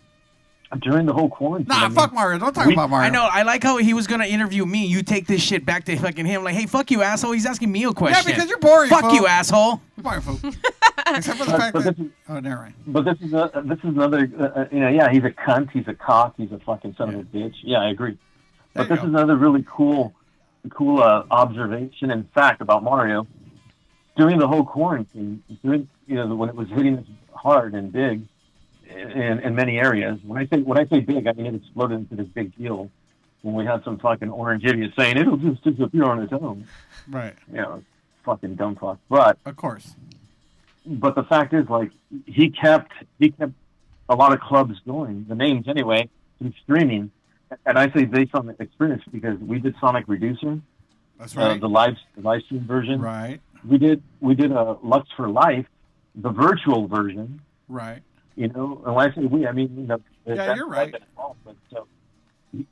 during the whole quarantine. Fuck Mario. Don't talk about Mario. I know. I like how he was going to interview me. You take this shit back to fucking him. Like, hey, fuck you, asshole. He's asking me a question. Yeah, because you're boring. Fuck you, asshole. Boring, folks. Except for the fact that... never mind. But this is another... he's a cunt. He's a cock. He's a fucking son of a bitch. Yeah, I agree. But this is another really cool observation and fact about Mario. During the whole quarantine, when it was hitting us hard and big, in many areas. When I say big, I mean it exploded into this big deal when we had some fucking orange idiot saying it'll just disappear on its own. Right. You know, fucking dumb fuck. But of course. But the fact is, like, he kept a lot of clubs going. The names anyway, through streaming. And I say based on the experience because we did Sonic Reducer. That's right. The live stream version. Right. We did a Lux for Life, the virtual version. Right. You know, and when I say we, I mean, you know, you're right. But so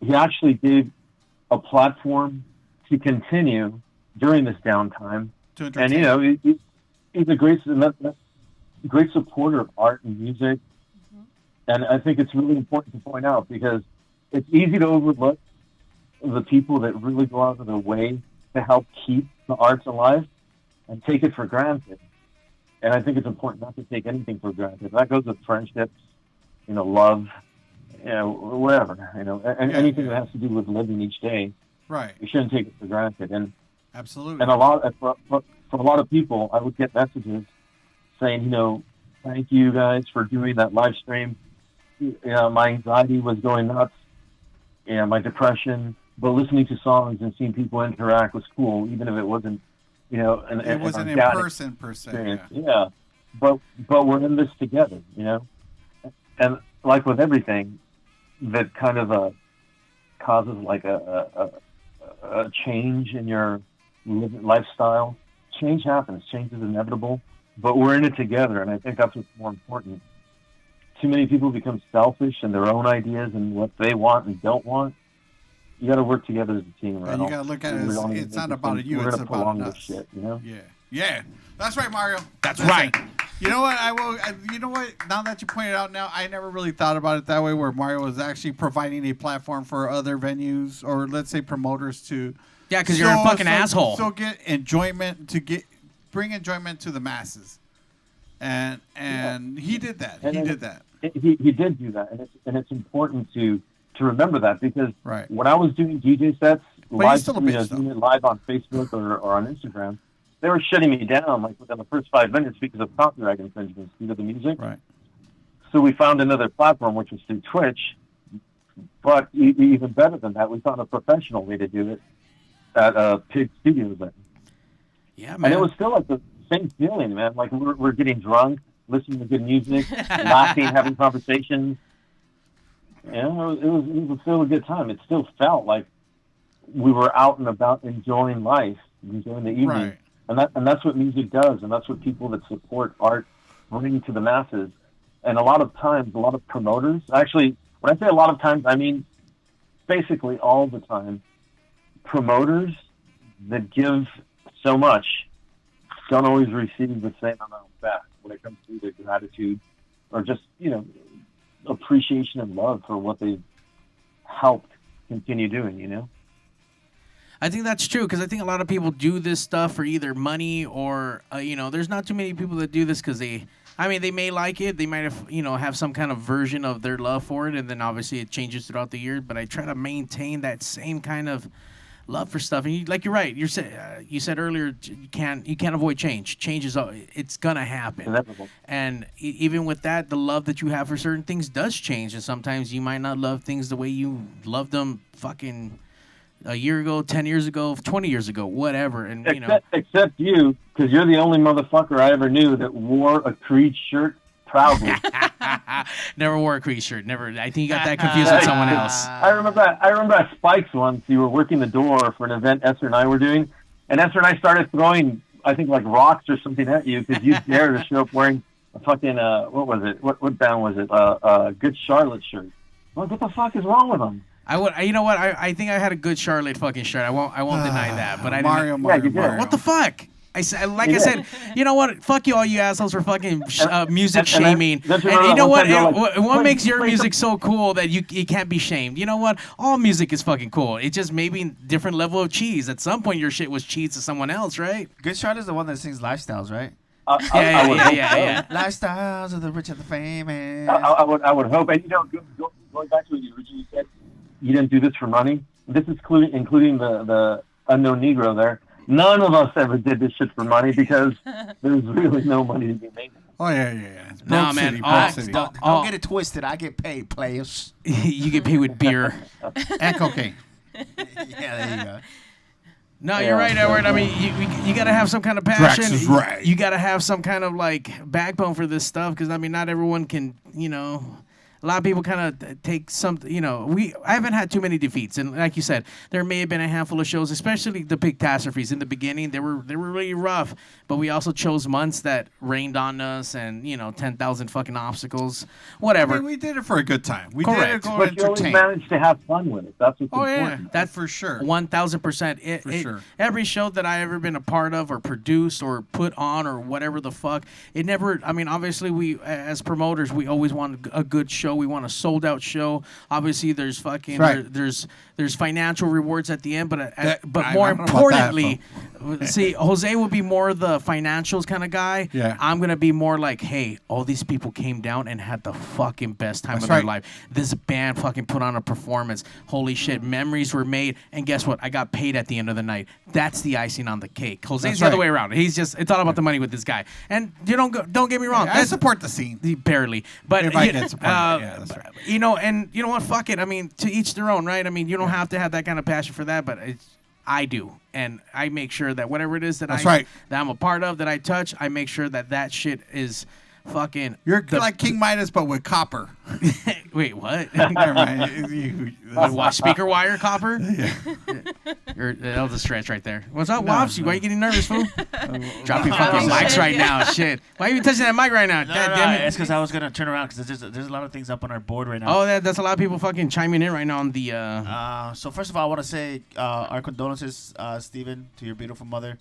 he actually gave a platform to continue during this downtime. And you know, he's a great supporter of art and music. Mm-hmm. And I think it's really important to point out because it's easy to overlook the people that really go out of their way to help keep the arts alive and take it for granted. And I think it's important not to take anything for granted. That goes with friendships, you know, love, you know, whatever, you know, anything that has to do with living each day. Right. You shouldn't take it for granted. And absolutely. And for a lot of people, I would get messages saying, you know, thank you guys for doing that live stream. You know, my anxiety was going nuts. Yeah, my depression. But listening to songs and seeing people interact was cool, even if it wasn't. You know, it wasn't in person per se. Yeah. But we're in this together, you know, and like with everything, that kind of causes like a change in your lifestyle. Change happens. Change is inevitable, but we're in it together, and I think that's what's more important. Too many people become selfish in their own ideas and what they want and don't want. You got to work together as a team. And you got to look at it as it's not about you, it's about us. Shit, you know? Yeah. That's right, Mario. That's right. You know what? You know what? Now that you pointed out, I never really thought about it that way. Where Mario was actually providing a platform for other venues or let's say promoters to. Yeah, because you're a fucking asshole. So get enjoyment bring enjoyment to the masses, and he did that. He did that. He did do that, and it's important to remember that because when I was doing DJ sets doing it live on Facebook or on Instagram, they were shutting me down like within the first 5 minutes because of copyright infringements due to the music. Right. So we found another platform, which was through Twitch. But even better than that, we found a professional way to do it at Pig Studios. Yeah, man. And it was still like the same feeling, man. Like we're getting drunk, listening to good music, laughing, having conversations. You know, it was still a good time. It still felt like we were out and about enjoying life, enjoying the evening. Right. And that's what music does, and that's what people that support art bring to the masses. And a lot of times, a lot of promoters, actually, when I say a lot of times, I mean basically all the time, promoters that give so much don't always receive the same amount back when it comes to their gratitude or just, you know, appreciation and love for what they've helped continue doing, you know? I think that's true because I think a lot of people do this stuff for either money or, you know, there's not too many people that do this because they may like it. They might have, you know, have some kind of version of their love for it. And then obviously it changes throughout the year. But I try to maintain that same kind of love for stuff. And you're right. You said earlier, you can't avoid change. Change is, it's going to happen. Inevitable. And even with that, the love that you have for certain things does change. And sometimes you might not love things the way you loved them fucking a year ago, 10 years ago, 20 years ago, whatever. And except you, because you're the only motherfucker I ever knew that wore a Creed shirt proudly. Never wore a Creed shirt. Never. I think you got that confused with someone else. I remember at Spike's once. You were working the door for an event Esther and I were doing, and Esther and I started throwing, I think, like rocks or something at you because you dared to show up wearing a fucking what was it? What band was it? Good Charlotte shirt. Like, what the fuck is wrong with them? You know what? I think I had a good Charlotte fucking shirt. I won't deny that. But I Mario. What the fuck? I said, you know what? Fuck you, all you assholes for fucking music shaming. And you know what? What makes your music so cool that you can't be shamed? You know what? All music is fucking cool. It just maybe different level of cheese. At some point, your shit was cheese to someone else, right? Good Shot is the one that sings Lifestyles, right? Yeah. Lifestyles of the rich and the famous. I would hope. And you know, going back to what you originally said, you didn't do this for money. This is including the unknown Negro there. None of us ever did this shit for money because there's really no money to be made. Oh, yeah. It's broke city, man. city. Don't get it twisted. I get paid, players. You get paid with beer. And cocaine. Yeah, there you go. No, you're right, Edward. I mean, you got to have some kind of passion. Drax is right. You got to have some kind of, like, backbone for this stuff because, I mean, not everyone can, you know... A lot of people kind of take some, you know, I haven't had too many defeats. And like you said, there may have been a handful of shows, especially the big catastrophes in the beginning. They were really rough, but we also chose months that rained on us and, you know, 10,000 fucking obstacles, whatever. I mean, we did it for a good time. We Correct. did it to But you always entertain. managed to have fun with it. That's what's important. Yeah, that's for sure. 1,000%. For sure. Every show that I ever been a part of or produced or put on or whatever the fuck, it never, I mean, obviously we, as promoters, we always want a good show. We want a sold out show. Obviously, there's fucking there's financial rewards at the end, but more importantly, see, Jose would be more the financials kind of guy. Yeah. I'm gonna be more like, hey, all these people came down and had the fucking best time of their life. This band fucking put on a performance. Holy shit, memories were made, and guess what? I got paid at the end of the night. That's the icing on the cake. Jose's the other way around. He's just, it's all about the money with this guy. And you don't get me wrong. I support the scene. Barely, but if I get support, yeah, that's right. You know, and you know what? Fuck it. I mean, to each their own, right? I mean, you don't have to have that kind of passion for that, but I do, and I make sure that whatever it is that that I'm a part of, that I touch, I make sure that shit is fucking. You're like King Midas, but with copper. Wait, what? Never mind. Speaker wire copper? Yeah. That was a stretch right there. What's up, Wops? Why are you getting nervous, fool? Dropping fucking mics right now. Shit. Why are you touching that mic right now? Damn it. It's because I was going to turn around because there's a lot of things up on our board right now. Oh, that's a lot of people fucking chiming in right now on the... So first of all, I want to say our condolences, Steven, to your beautiful mother.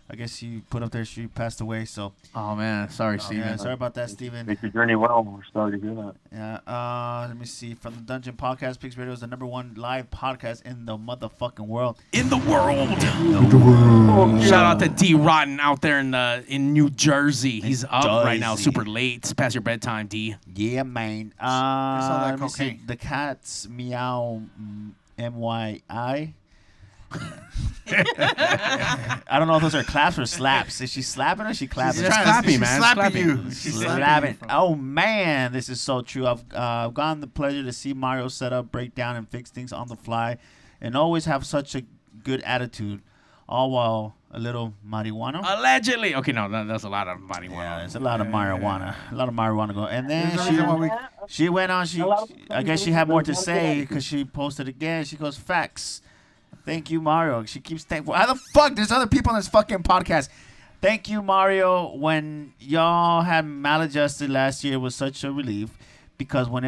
I guess you put up there she passed away, so... Oh, man. Sorry, Steven. Yeah, sorry about that, Steven. Make your journey well. We're sorry to hear that. Yeah. Let me see. From the Dungeon Podcast, Pigs Radio is the #1 live podcast in the motherfucking world. In the world. Shout out to D Rotten out there in New Jersey. He's up right now, super late. It's past your bedtime, D. Yeah, man. Let me see. The cat's meow MYI. I don't know if those are claps or slaps. Is she slapping or is she clapping? She's slapping, man. Slapping you. She's slapping. Oh man, this is so true. I've gotten the pleasure to see Mario set up, break down, and fix things on the fly, and always have such a good attitude. all while a little marijuana. Allegedly. Okay, no, that's a lot of marijuana. Yeah, it's a lot of marijuana. A lot of marijuana going. And then There's a reason why she went on. I guess she had more to say because she posted again. She goes, facts. Thank you, Mario. She keeps thanking. How the fuck? There's other people on this fucking podcast. Thank you, Mario. When y'all had maladjusted last year, it was such a relief because when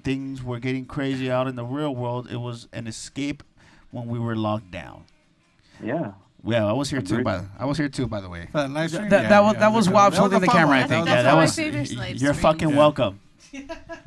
things were getting crazy out in the real world, it was an escape when we were locked down. Yeah. Yeah, I was here too. By the way. For that live stream? That was Wobbs holding the camera, I think. Yeah, that was my favorite live You're stream. fucking welcome.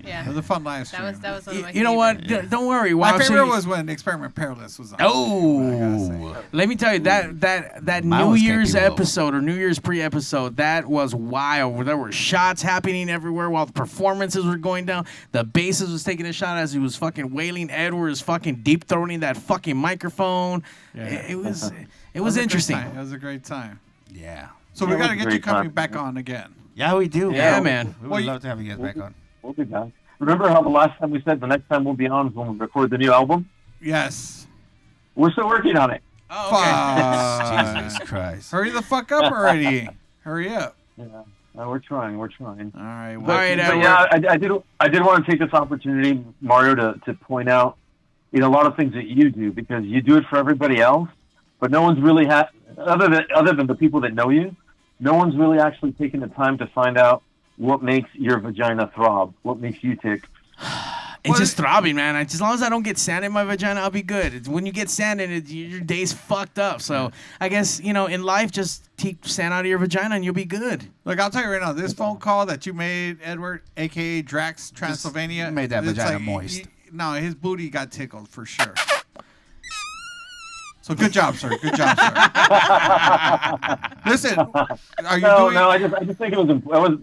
Yeah. It was a fun live stream. That was one of my You know what? favorites. Don't worry. My Wobbs, favorite was when Experiment Perilous was on. Oh, let me tell you that Mine New was Year's KP Low. episode or New Year's pre-episode, that was wild. There were shots happening everywhere while the performances were going down. The bassist was taking a shot as he was fucking wailing. Edward was fucking deep throating that fucking microphone. Yeah. It was It was a interesting. great time. It was a great time. Yeah. So Yeah, we it got to was a get you great coming time. back on again. Yeah, we do. Yeah, man. We would Well, love to have you guys back on. We'll be back. Remember how the last time we said the next time we'll be on is when we record the new album? Yes. We're still working on it. Fuck. Jesus Christ. Hurry the fuck up already. Hurry up. Yeah. We're trying. All right. All right, But Edward. yeah, I did want to take this opportunity, Mario, to point out, a lot of things that you do because you do it for everybody else, but no one's really other than the people that know you, no one's really actually taken the time to find out what makes your vagina throb, what makes you tick. It's just throbbing, man. As long as I don't get sand in my vagina, I'll be good. It's when you get sand in it, your day's fucked up. So I guess, in life, just keep sand out of your vagina and you'll be good. Look, I'll tell you right now, this phone call that you made, Edward, a.k.a. Drax, Transylvania. made that it's vagina moist. No, his booty got tickled for sure. So good job, sir. Good job, sir. Listen, are you doing... No, I just think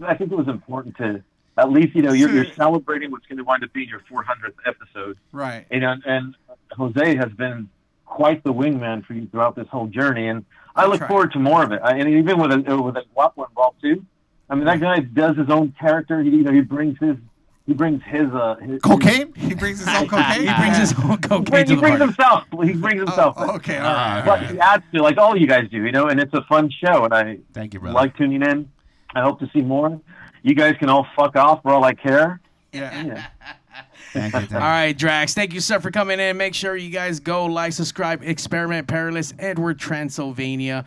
I think it was important to at least you're celebrating what's going to wind up being your 400th episode, Right. And Jose has been quite the wingman for you throughout this whole journey, and I look forward to more of it. And even with a Guapo involved too. I mean, that guy does his own character. He brings his cocaine. He brings his own cocaine. He brings his own cocaine to He the brings party. himself. He brings himself. Okay, all right. But he adds to like all you guys do, and it's a fun show, and I Thank you, brother. like tuning in. I hope to see more. You guys can all fuck off for all I care. Yeah. Thank you. All right, Drax. Thank you, sir, for coming in. Make sure you guys go like, subscribe, Experiment Perilous, Edward Transylvania,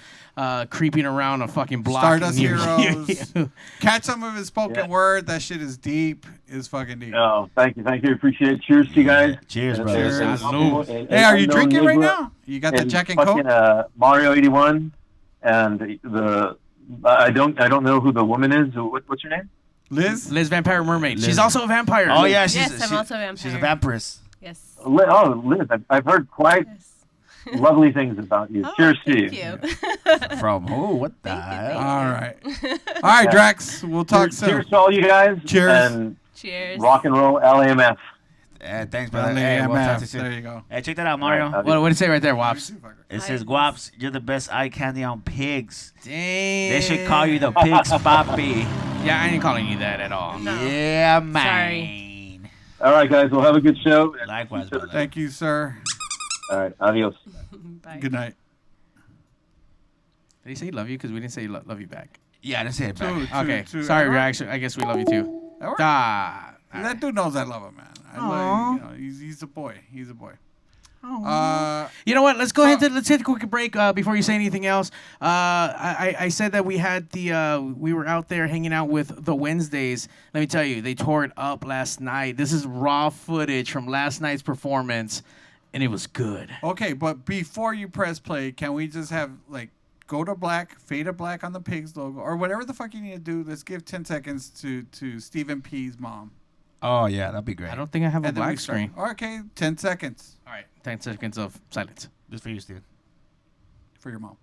creeping around a fucking block. Stardust near Heroes. you. Catch some of his spoken word. That shit is deep. Is fucking deep. Oh, thank you. Appreciate it. Cheers to you guys. Cheers, And- brother. and- Salud. and- Hey, are you and drinking right Noriega now? You got the and Jack and fucking, Coke? Mario 81, and the I don't know who the woman is. What's your name? Liz? Liz Vampire Mermaid. Liz. She's also a vampire. Oh, yeah. Yes, I'm also a vampire. She's a vampiress. Yes. Liz. I've heard quite Yes. lovely things about you. Oh, Cheers to thank you. you. From who? What the Thank you, hell? thank All right. All right, Drax. We'll talk soon. Cheers to all you guys. Cheers. And Cheers. rock and roll LAMF. Thanks, brother. Hey, we'll talk to you soon. There you go. Hey, check that out, Mario. All right, What did it say right there, Wops? It says, Guaps, you're the best eye candy on pigs. Damn. They should call you the Pigs Papi. Yeah, I ain't calling you that at all. No. Yeah, man. All right, guys. We'll have a good show. Likewise, brother. Thank you, sir. All right. Adios. Bye. Good night. Did he say love you? Because we didn't say love you back. Yeah, I didn't say it back. Okay. to Sorry, Edward? Drax. I guess we love you too. Edward? Ah. That dude knows I love him, man. He's a boy. He's a boy. You know what? Let's go ahead. Let's take a quick break before you say anything else. I said that we had we were out there hanging out with the Wednesdays. Let me tell you, they tore it up last night. This is raw footage from last night's performance, and it was good. Okay, but before you press play, can we just have go to black, fade to black on the Pigs logo, or whatever the fuck you need to do? Let's give 10 seconds to Stephen P's mom. Oh, yeah, that'd be great. I don't think I have a And then we black start. screen. Okay, 10 seconds All right, 10 seconds of silence. Just for you, Steve. for your mom.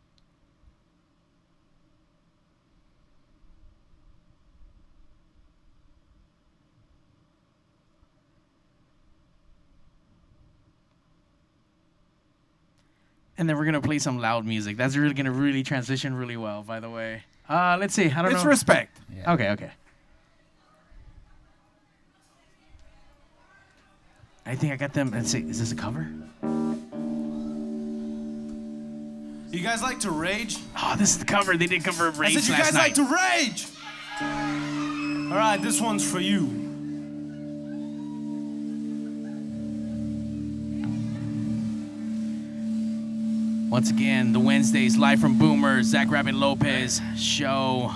And then we're gonna play some loud music. That's really gonna transition really well. By the way, let's see. I don't know. It's respect. Yeah. Okay. I think I got them. Let's see. Is this a cover? You guys like to rage? Oh, this is the cover. They did cover of Rage I said you last guys night. like to rage. All right, this one's for you. Once again, the Wednesdays live from Boomer, Zach Rabbit Lopez show.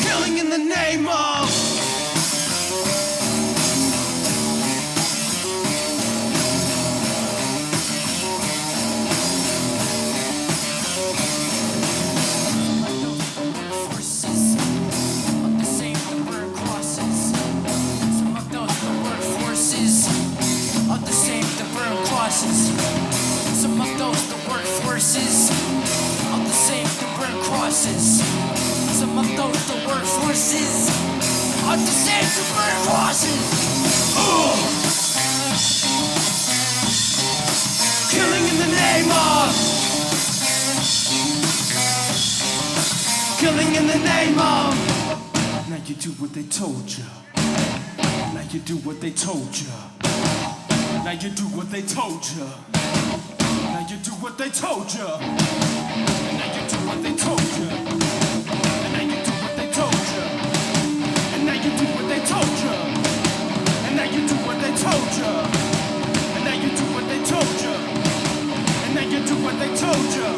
Killing in the name of. Forces of the same that burn crosses. Some of those that work forces of the same that burn crosses. Some of those that work forces of the same that burn crosses. Some of those that work forces of the same that burn crosses. Killing in the name of. Killing in the name of. Now you do what they told you. Now you do what they told you. Now you do what they told you. Now you do what they told you. And now you do what they told you. And now you do what they told you. And now you do what they told you. And now you do what they told you. And now you do what they told you. And now you do what they told you.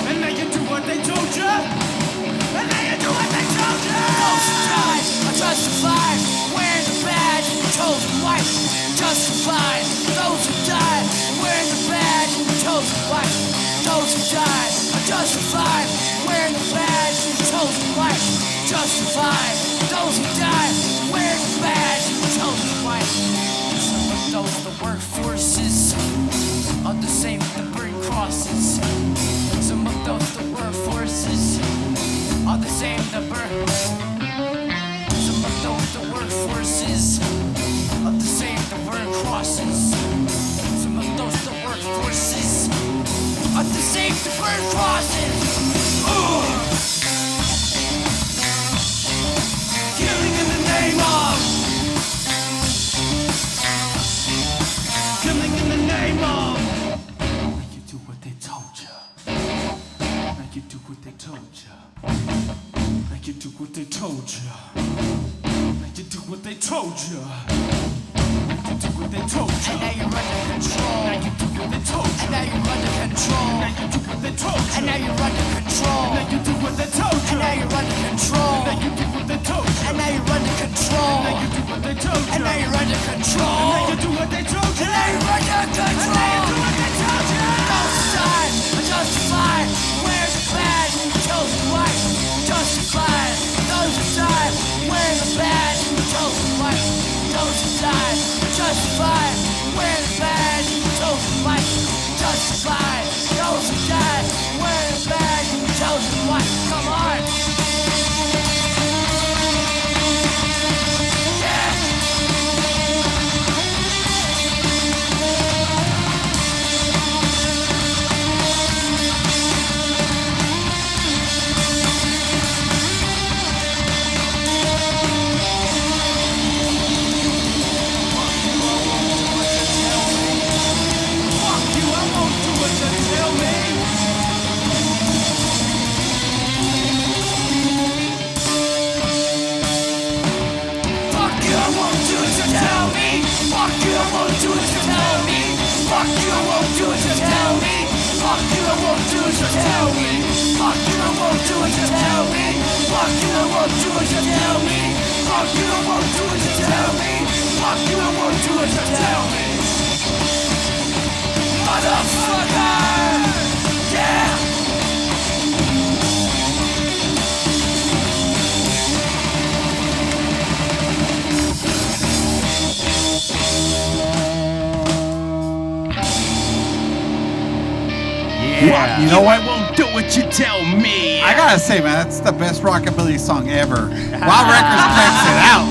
And now you do what they told you. And now you do what they told you. Those who died are justified, wearing the badge, chosen white, justified. Those who died, wearing the badge, chosen white. Those who died are justified, wearing the badge, chosen white, justified. Those who died, wearing the badge, chosen white. Some of those that work forces are the same that burn crosses. Some of those that work forces are the same that burn. Some of those that work forces are the same that burn crosses. Some of those that work forces are the same that burn crosses. Killing in the name of. Killing in the name of. Now you do what they told you. Now you do what they told you. Now you do what they told you. Now you do what they told you. Now you do what they told you. And now you're under control. Now you do what they told you. And now you're under control. Now you do what they told you. And now you're under control. Now you do what they told you. And now you're under control. Now you do what they told you. And now you're under control. Now you do what they told you. And now you're under control. Now you do what they told you. And now you're under control. And now you do what they told you. Those who died are justified, wearing the badge, chosen white, justified. Those who died, wearing the badge, chosen white. Those who died are justified, wearing the badge, chosen white, justified. Those who died, wearing the badge, chosen white. Come on. Yeah. You know what? I won't do what you tell me. I gotta say, man, that's the best rockabilly song ever. Wild Records cranks it out.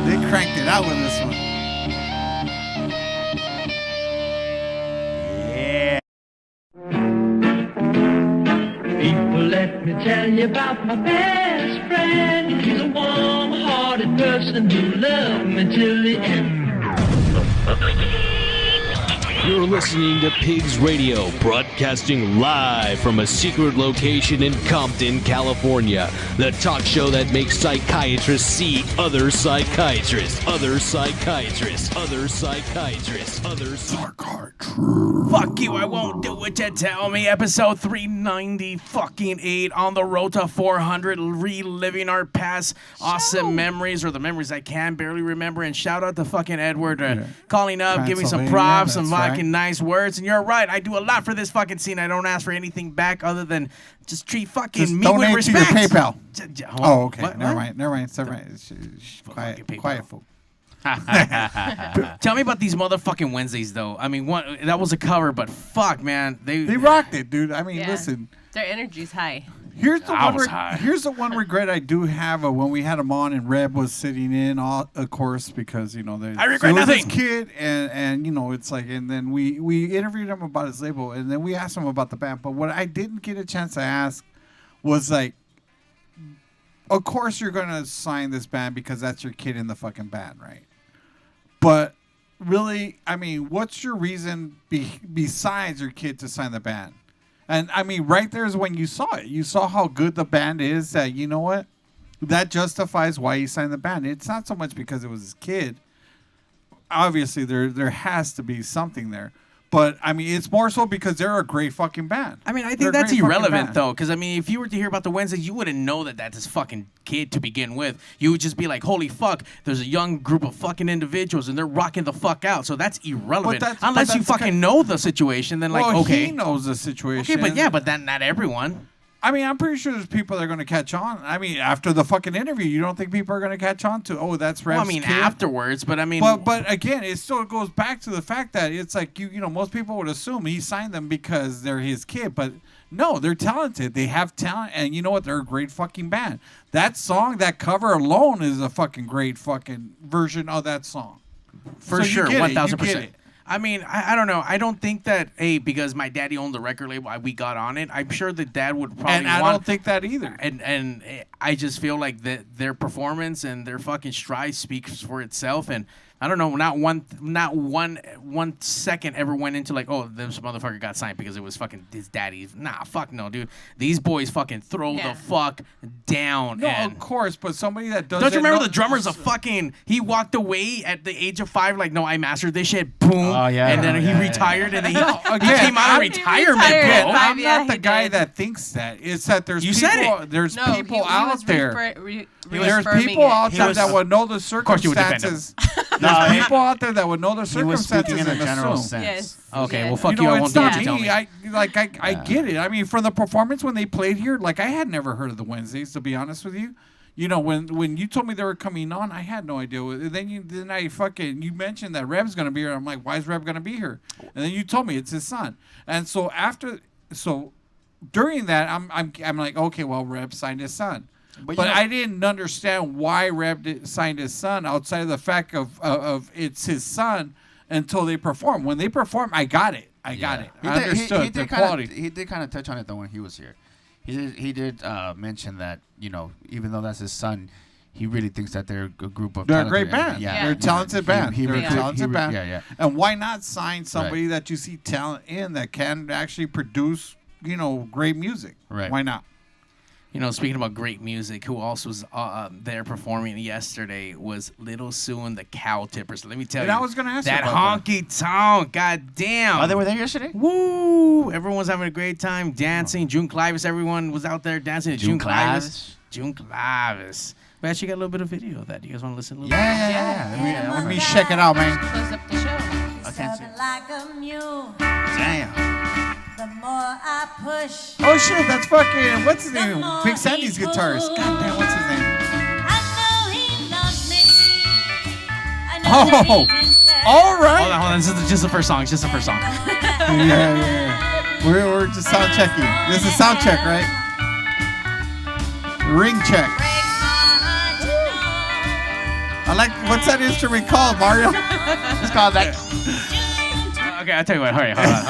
They cranked it out with this one. Yeah. People, let me tell you about my best friend. He's a warm-hearted person who loved me till the end. You're listening to Pigs Radio, broadcasting live from a secret location in Compton, California. The talk show that makes psychiatrists see other psychiatrists, other psychiatrists, other psychiatrists, other psychiatrists. Fuck you, I won't do what you tell me. Episode 398 on the road to 400, reliving our past awesome memories, or the memories I can barely remember. And shout out to fucking Edward calling up, giving some props, some fucking nice words. And you're right, I do a lot for this fucking scene. I don't ask for anything back other than just treat fucking Just me donate with to your respect. PayPal. Oh, okay. What? Never mind. It's all right. Quiet, fool. Tell me about these motherfucking Wednesdays, though. I mean, that was a cover, but fuck, man, they rocked it, dude. I mean, Yeah. listen. Their energy's high. Here's the one regret I do have of when we had him on and Reb was sitting in, of course, because I regret nothing. This kid and it's like, and then we interviewed him about his label, and then we asked him about the band. But what I didn't get a chance to ask was like, of course you're gonna sign this band because that's your kid in the fucking band, right? But really, I mean, what's your reason besides your kid to sign the band? And I mean, right there is when you saw it. You saw how good the band is. That you know what, that justifies why he signed the band. It's not so much because it was his kid. Obviously, there has to be something there. But I mean, it's more so because they're a great fucking band. I mean, I They're think a that's great fucking irrelevant, band. though, because I mean, if you were to hear about the Wednesdays, you wouldn't know that that's his fucking kid to begin with. You would just be like, holy fuck, there's a young group of fucking individuals, and they're rocking the fuck out. So that's irrelevant. Unless you fucking know the situation, then Well, okay. he knows the situation. Okay, but then not everyone. I mean, I'm pretty sure there's people that are going to catch on. I mean, after the fucking interview, you don't think people are going to catch on to, oh, that's Reb's Well, I mean, kid? afterwards, but I mean... But again, it still goes back to the fact that it's like, you know, most people would assume he signed them because they're his kid. But no, they're talented. They have talent. And you know what? They're a great fucking band. That song, that cover alone is a fucking great fucking version of that song. For So you sure, get it. You 1,000%. get it. I mean, I don't know. I don't think that, because my daddy owned the record label, we got on it. I'm sure the dad would probably And I don't think that either. And I just feel like their performance and their fucking stride speaks for itself. And I don't know, not one second ever went into like, oh, this motherfucker got signed because it was fucking his daddy. Nah, fuck no, dude. These boys fucking throw the fuck down. No, and of course, but somebody that does don't you remember the drummer's a fucking... He walked away at the age of 5, like, no, I mastered this shit, boom. Oh, yeah. And then he Yeah, retired, and then he again, came out of retirement, retired bro. at 5. I'm Yeah, not the he guy did. that thinks that. It's that there's You people, said it. There's No, people he out was there. There's reaffirming people it. out He there was- that would know the course you would defend him. circumstances. There's people out there that would know the He was circumstances speaking in a and general assume. sense. Yes. Okay, Yeah. well, fuck You you. know, I won't it's do not what you tell me. me. I get it. I mean, from the performance when they played here, like I had never heard of the Wednesdays, to be honest with you. You know, when you told me they were coming on, I had no idea. Then you mentioned that Reb's gonna be here. I'm like, why is Reb gonna be here? And then you told me it's his son. And so during that, I'm like, okay, well, Reb signed his son. But I didn't understand why Reb signed his son outside of the fact of it's his son until they perform. When they perform, I got it. I understood the quality. He did kind of touch on it though when he was here. He did mention that, you know, even though that's his son, he really thinks that they're a group of They're a talented- great band. Yeah. They're a talented band. They're a talented band. Yeah. And why not sign somebody that you see talent in that can actually produce, you know, great music? Right. Why not? You know, speaking about great music, who also was there performing yesterday was Little Sue and the Cow Tippers. Let me tell And you, I was gonna ask you that about honky tonk, goddamn. Oh, they were there yesterday? Woo! Everyone was having a great time dancing. June Clivis, everyone was out there dancing to June Clivis. June Clivis. We actually got a little bit of video of that. Do you guys want to listen a little bit? Yeah. Let me check it out, man. Close up the show. I can't see. Like a mule, Damn. the more I push, Oh shit, that's fucking what's his name? Big Sandy's guitarist. God damn, what's his name? I know he loves me. I know Oh, that he can tell. all right. Hold on. This is just the first song. It's just the first song. Yeah. We're just sound checking. This is sound check, right? Ring check. I like, what's that instrument called, Mario? It's called that. Okay, I'll tell you what. Hurry, hold on.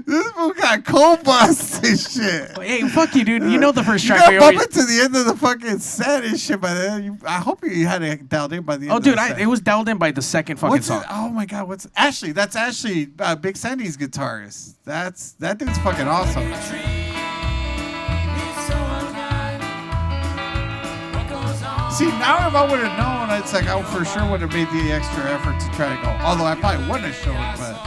This fool got cold bust and shit. Hey, fuck you, dude. You know the first You track. got bumping to the end of the fucking set and shit by then. I hope you had it dialed in by the end of the set. It was dialed in by the second fucking song. Oh my god, what's Ashley? That's Ashley, Big Sandy's guitarist. That dude's fucking awesome. See, now if I would have known, it's like I for sure would have made the extra effort to try to go. Although I probably wouldn't have shown it, but.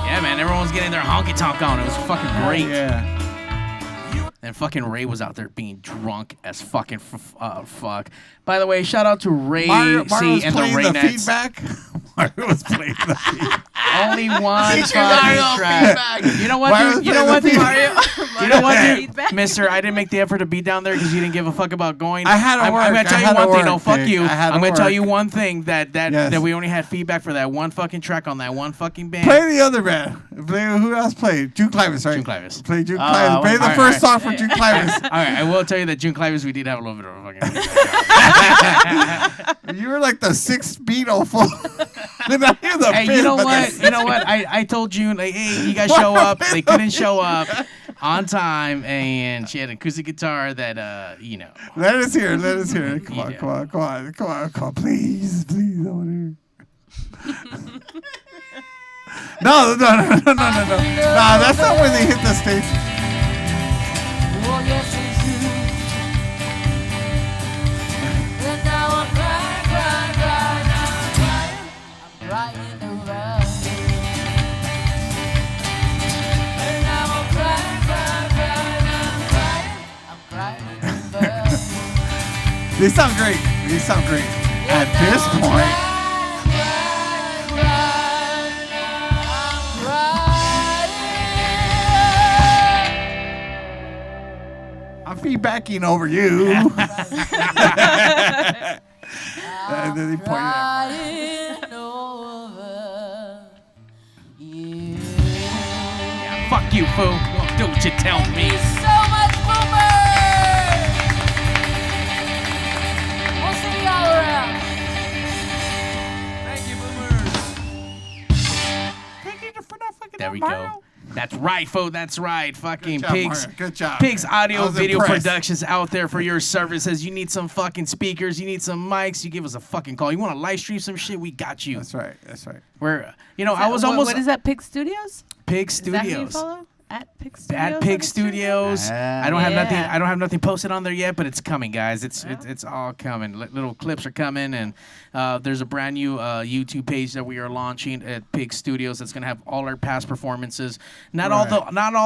Yeah, man, everyone was getting their honky tonk on. It was fucking great. Yeah. And fucking Ray was out there being drunk as fucking fuck. By the way, shout out to Ray Mario's C and the playing the Raynettes. feedback. Mario was playing the feedback. Only one Feature Mario fucking track. feedback. You know what, Mario's dude? You know playing what, the dude? feedback. You know what, dude? Feedback. Mister, I didn't make the effort to be down there because you didn't give a fuck about going. I had to I'm work. gonna tell I you had to one thing. No, work, fuck Dick. you. I had to I'm gonna tell work. you one thing that Yes. we only had feedback for that one fucking track on that one fucking band. Play the other band. Who else played? June Clivis, right? June Clivis. Play June Clivis. Play the alright, first song for June Clivis. All right, I will tell you that June Clivis, we did have a little bit of a fucking. You were like the sixth Beatle fool. Not even the Hey, fifth, you know but what? the You know what? I told June, like, hey, you guys show up. They couldn't show up on time, and she had an acoustic guitar that, you know. Let us hear it. Let us hear it. Come You on, know. come on, come on, come on, come on. Please, please, I want to hear. No, that's not when they hit the stage. Oh, yes, it's you. And now I'm crying, crying, crying, now I'm crying over. And now I'm crying, crying, crying, now I'm crying over. They sound great. They sound great. At this point, I'm feedbacking over you. And then they pointed at Crying over you. Yeah, fuck you, fool. Well, do what you tell me. So much boomer. We'll see y'all around. Thank you, boomers. Thank you for not fucking There we up, go. Mario. That's right, fool. That's right. Fucking Good job, Pigs. Mario. Good job. Pigs I Audio was Video impressed. Productions out there for your services. You need some fucking speakers. You need some mics. You give us a fucking call. You want to live stream some shit? We got you. That's right. That's right. We're, you know, I was almost What is that? Pig Studios? Pig Is that who you Studios. follow? At Pig Studios. At on Pig Instagram? Studios. I don't have Yeah. nothing. I don't have nothing posted on there yet, but it's coming, guys. It's all coming. Little clips are coming, and there's a brand new YouTube page that we are launching at Pig Studios. That's gonna have all our past performances. Not all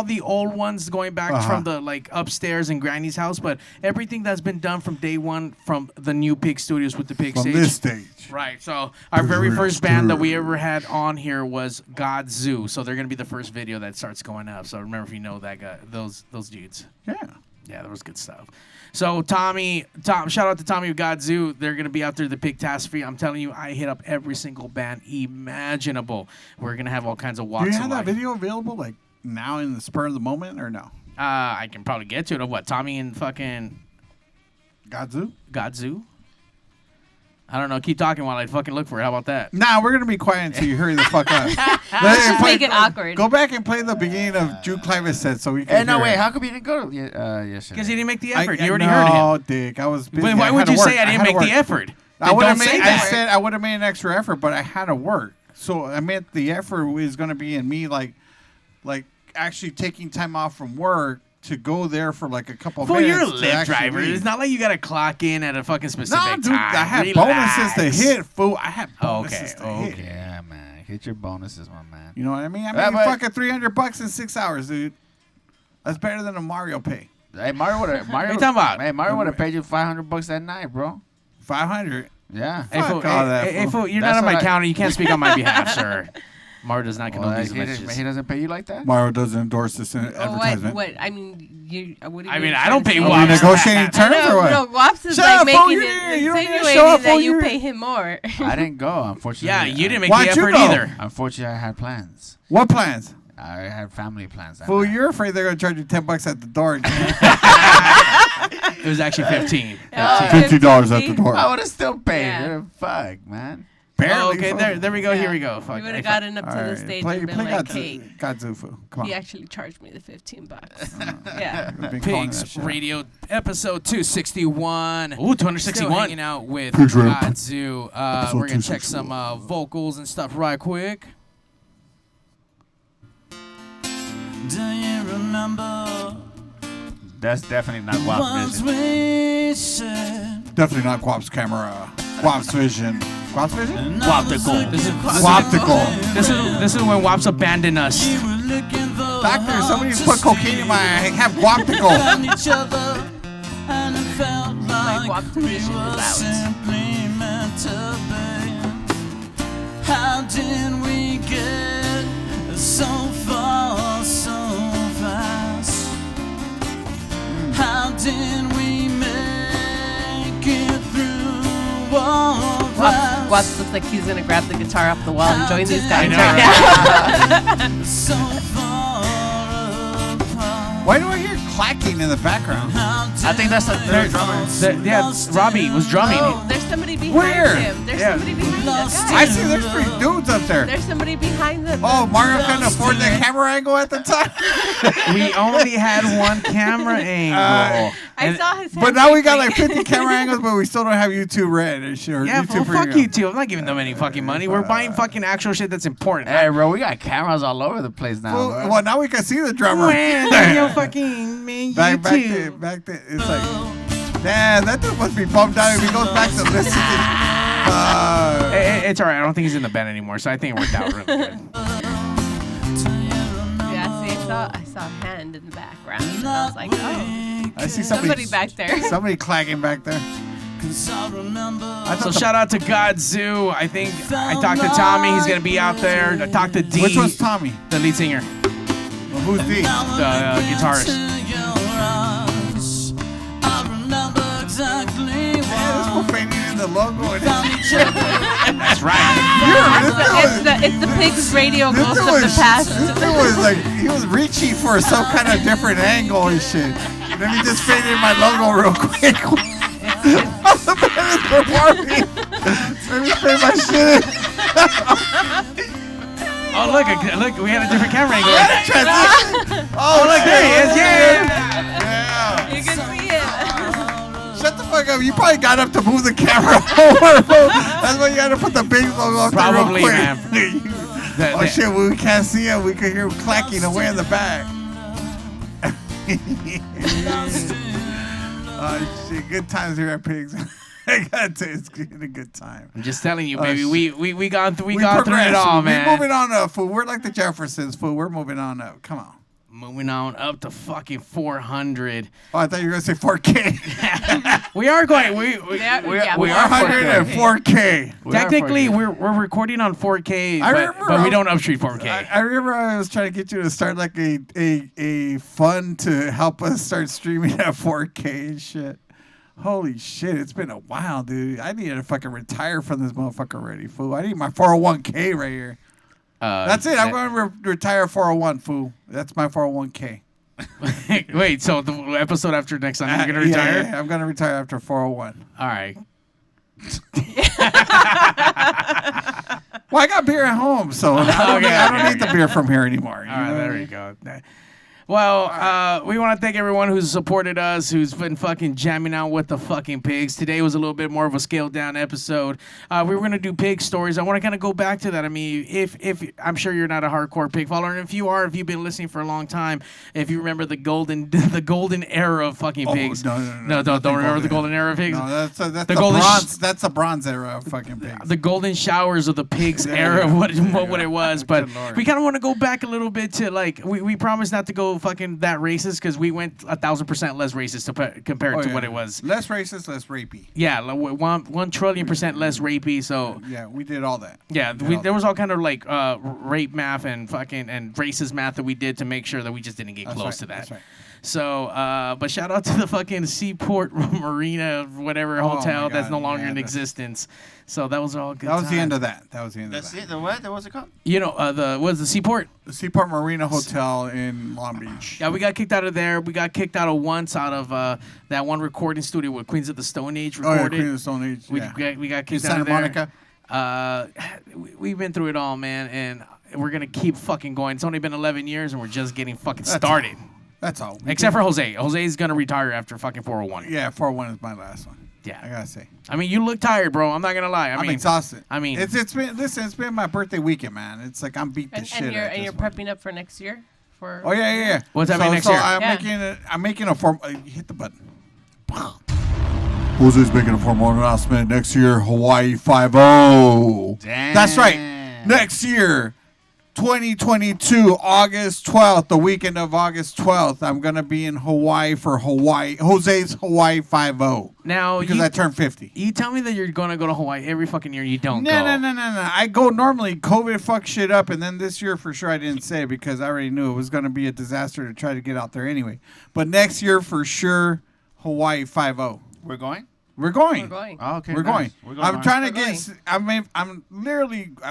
the old ones going back from the like upstairs in Granny's house, but everything that's been done from day one from the new Pig Studios with the Pig From stage. this stage. Right. So our very first band that we ever had on here was God Zoo. So they're gonna be the first video that starts going up. So remember, if you know that guy, those dudes. Yeah. Yeah, that was good stuff. So Tom, shout out to Tommy of God Zoo. They're gonna be out there, the Pig Task Free. I'm telling you, I hit up every single band imaginable. We're gonna have all kinds of walks. Do you of have that life. video available like now in the spur of the moment or no? I can probably get to it. Of what? Tommy and fucking Godzu? God Zoo. I don't know. Keep talking while I fucking look for it. How about that? Nah, we're gonna be quiet until you hurry the fuck up. Let's just make it awkward. Go back and play the beginning of June Clivis set so we can. Hey, no, hear wait. it. How come you didn't go to yesterday? Because he didn't make the effort. I- You already no, heard him. No, Dick. I was busy. Why I would had to you work. say I didn't had to make the work. effort? I would have Don't say made. I that. said I would have made an extra effort, but I had to work. So I meant the effort was going to be in me, like actually taking time off from work to go there for like a couple of Fool, minutes. you're a to Lyft actually driver. leave. It's not like you gotta clock in at a fucking specific No, dude, time. I had Relax. bonuses to hit, fool. I had bonuses to hit. Yeah, man. Hit your bonuses, my man. You know what I mean? I Yeah, made but- fucking $300 in 6 hours, dude. That's better than a Mario pay. Hey, Mario would have. What you talking about? Hey, Mario would have paid you $500 that night, bro. 500. Yeah. Hey, fool, Fuck all that, hey, fool. fool, you're That's not on my what I- counter. You can't speak on my behalf, sir. Mario does not condone these he messages. doesn't pay you like that? Mario doesn't endorse this advertisement. What? I mean, you. What are you I mean, I don't pay Are we Guaps. negotiating terms or what? No, Guaps is Shut like up, making fool, it, you don't even show insinuating up, that fool, you you're- pay him more. I didn't go, unfortunately. Yeah, you didn't make Why'd the you effort go? either. Unfortunately, I had plans. What plans? I had family plans. that Fool, night. you're afraid they're gonna charge you $10 at the door. It was actually 15. $50 at the door. I would have still paid. Yeah. Fuck, man. Barely. Oh, okay, fool. there we go. Here we go. You Fuck. would have gotten up to All the right, stage play and been like, hey, Godzufu. Come on. he actually charged me the $15. Yeah. We've been calling Pigs that shit. Radio episode 261. Ooh, 261. Still hanging out with Pigs Radio. Godzu. Episode We're going to check 261. some vocals and stuff right quick. Do you remember That's definitely not Guap once Vision. we said Definitely not Guap's camera. Guap's vision. Guap's vision? Guaptical. This is Guaptical. This is when Wops abandoned us. we were looking for Doctor, somebody put cocaine in my have Guaptical. found each other and it felt like Guap's we vision were is out. simply meant to be. How did we get so far so fast? How did we make it through all that? Guaps looks like he's gonna grab the guitar off the wall and join these guys know, right now. So far apart. Why do I hear clacking in the background? I think that's the third drummer. Yeah, Robbie was drumming. Oh, there's somebody behind Where? him. There's Yeah. somebody behind us. I see there's 3 dudes up there. There's somebody behind them. Oh, Mario couldn't afford the camera angle at the time. We only had one camera angle. I saw his hand But now we got quickly. like 50 camera angles, but we still don't have YouTube Red or shit. Or Yeah, YouTube fuck Premium. you too. I'm not giving them any fucking money. We're buying fucking actual shit that's important. Hey, bro, we got cameras all over the place now. Well, bro. well, now we can see the drummer. When you fucking man, back YouTube. there, it's like, damn, that dude must be bummed out if he goes back to listening. It's alright. I don't think he's in the band anymore, so I think it worked out really good. Yeah, see, I saw a hand in the background. And I was like, oh, I see somebody back there. Somebody clacking back there. So shout out to Godzu. I think I talked to Tommy. He's gonna be out there. I talked to D. Which one's Tommy? The lead singer, Well, who's D? the guitarist. Yeah, this one fading in the logo. And That's right. It's the Pigs Radio This Ghost dude of the was- Past. This dude was like, he was reaching for some kind of different angle and shit. Let me just fade in my logo real quick. I'm the band is performing. Let me fade my shit. Oh look, we had a different camera angle. Transition. Oh look, there he is. Yeah. Yeah. You can see it. Shut the fuck up. You probably got up to move the camera over. That's why you got to put the big logo up Probably, there real quick. man. Oh shit, we can't see it. We can hear clacking away in the back. Oh shit, good times here at Pigs. I gotta tell you, it's been a good time. I'm just telling you, Oh, baby. shit. We gone through it all, progressed. man. We're moving on up, fool. We're like the Jeffersons, fool. We're moving on up. Come on. Moving on up to fucking 400. Oh, I thought you were gonna say 4K. We are going. We Yeah, we yeah, we we are 100 and 4K. Technically, we're recording on 4K, I but remember we don't upstream 4K. I remember I was trying to get you to start like a fund to help us start streaming at 4K and shit. Holy shit, it's been a while, dude. I need to fucking retire from this motherfucker already, fool. I need my 401k right here. That's it. I'm going to retire 401, fool. That's my 401k. Wait, so the episode after next time you're gonna retire? Yeah, I'm going to retire after 401. All right. Well, I got beer at home, so I don't need the beer from here anymore. All right, there we go. Well, we want to thank everyone who's supported us, who's been fucking jamming out with the fucking pigs. Today was a little bit more of a scaled down episode. We were gonna do pig stories. I want to kind of go back to that. I mean, if I'm sure you're not a hardcore pig follower, and if you are, if you've been listening for a long time, if you remember the golden era of fucking pigs. No, don't remember the golden era of pigs. No, that's the golden bronze. That's the bronze era of fucking pigs. The golden showers of the pigs era, what it was. But Good Lord. we kind of want to go back a little bit to like we promised not to go fucking that racist because we went 1,000% less racist compared to what it was. Less racist, less rapey. Yeah, 1 trillion% less rapey. So yeah, we did all that. Yeah, there was all kind of like rape math and fucking and racist math that we did to make sure that we just didn't get close to that. That's right. So, but shout out to the fucking Seaport Marina, whatever hotel that's no longer in existence. So that was all good. That was the end of that. That was the end of that. The what? What was it called? You know, what was the Seaport? The Seaport Marina Hotel in Long Beach. Yeah, we got kicked out of there. We got kicked out of once out of that one recording studio where Queens of the Stone Age recorded. Oh, yeah, Queens of the Stone Age. We got kicked in out of Santa there. Monica. We've been through it all, man, and we're gonna keep fucking going. It's only been 11 years, and we're just getting fucking started. That's all. Except for Jose. Jose's gonna retire after fucking 401. Yeah, 401 is my last one. Yeah, I gotta say. I mean, you look tired, bro. I'm not gonna lie. I'm exhausted. I mean, it's been my birthday weekend, man. It's like I'm beat the shit. And you're prepping up for next year. For oh yeah. What's happening next year? I'm making a form. Hit the button. Jose's making a formal announcement next year. Hawaii 5-0. Damn. That's right. Next year. 2022, August 12th, the weekend of August 12th, I'm going to be in Hawaii for Jose's Hawaii 5-0. Now, because I turned 50. You tell me that you're going to go to Hawaii every fucking year. You don't go. No. I go normally. COVID fucked shit up, and then this year for sure I didn't say because I already knew it was going to be a disaster to try to get out there anyway. But next year for sure, Hawaii 5-0. We're going? We're going. Oh, okay. We're nice. going. I'm trying to get. I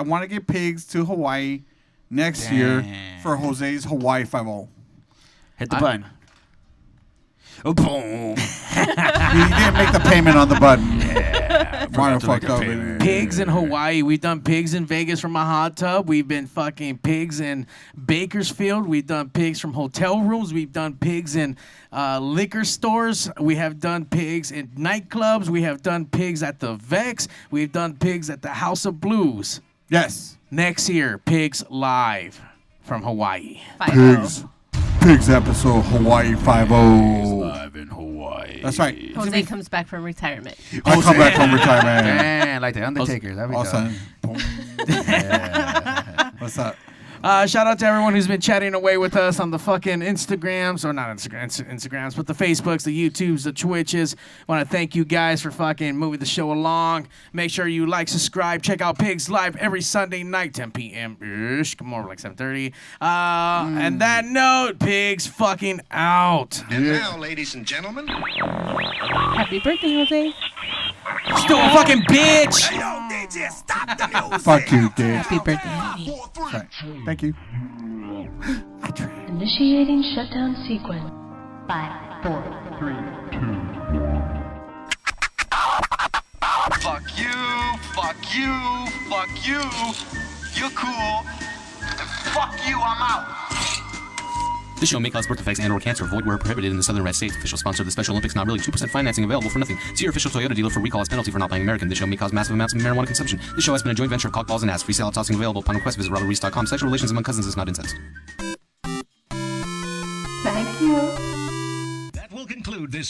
want to get pigs to Hawaii next year for Jose's Hawaii 5-0. Hit the button. Oh, boom. You didn't make the payment on the button. Yeah. Mario fucked up. Pigs in Hawaii. We've done pigs in Vegas from a hot tub. We've been fucking pigs in Bakersfield. We've done pigs from hotel rooms. We've done pigs in liquor stores. We have done pigs in nightclubs. We have done pigs at the Vex. We've done pigs at the House of Blues. Yes. Next year, Pigs Live from Hawaii. Pigs episode Hawaii 5-0. Live in Hawaii. That's right. Jose comes back from retirement. I come back from retirement. Man, like the Undertaker. That'd be awesome. What's up? Shout out to everyone who's been chatting away with us on the fucking Instagrams, or not Instagrams, but the Facebooks, the YouTubes, the Twitches. Want to thank you guys for fucking moving the show along. Make sure you like, subscribe, check out Pigs Live every Sunday night, 10 p.m.-ish, more like 7:30. And that note, Pigs fucking out. And now, ladies and gentlemen, happy birthday, Jose. Still a fucking bitch. Hey, yo, DJ, stop the music. Fuck you, dude. Happy birthday, honey. Right. Thank you. Initiating shutdown sequence. 5, 4, 3, 2, 1. Fuck you, fuck you, fuck you. You're cool. Fuck you, I'm out. This show may cause birth defects and/or cancer. Void where prohibited in the Southern Red States. Official sponsor of the Special Olympics. Not really. 2% financing available for nothing. See your official Toyota dealer for recall as penalty for not buying American. This show may cause massive amounts of marijuana consumption. This show has been a joint venture of cockballs and ass. Free sale tossing available upon request. Visit robertreese.com. Sexual relations among cousins is not incest. Thank you. That will conclude this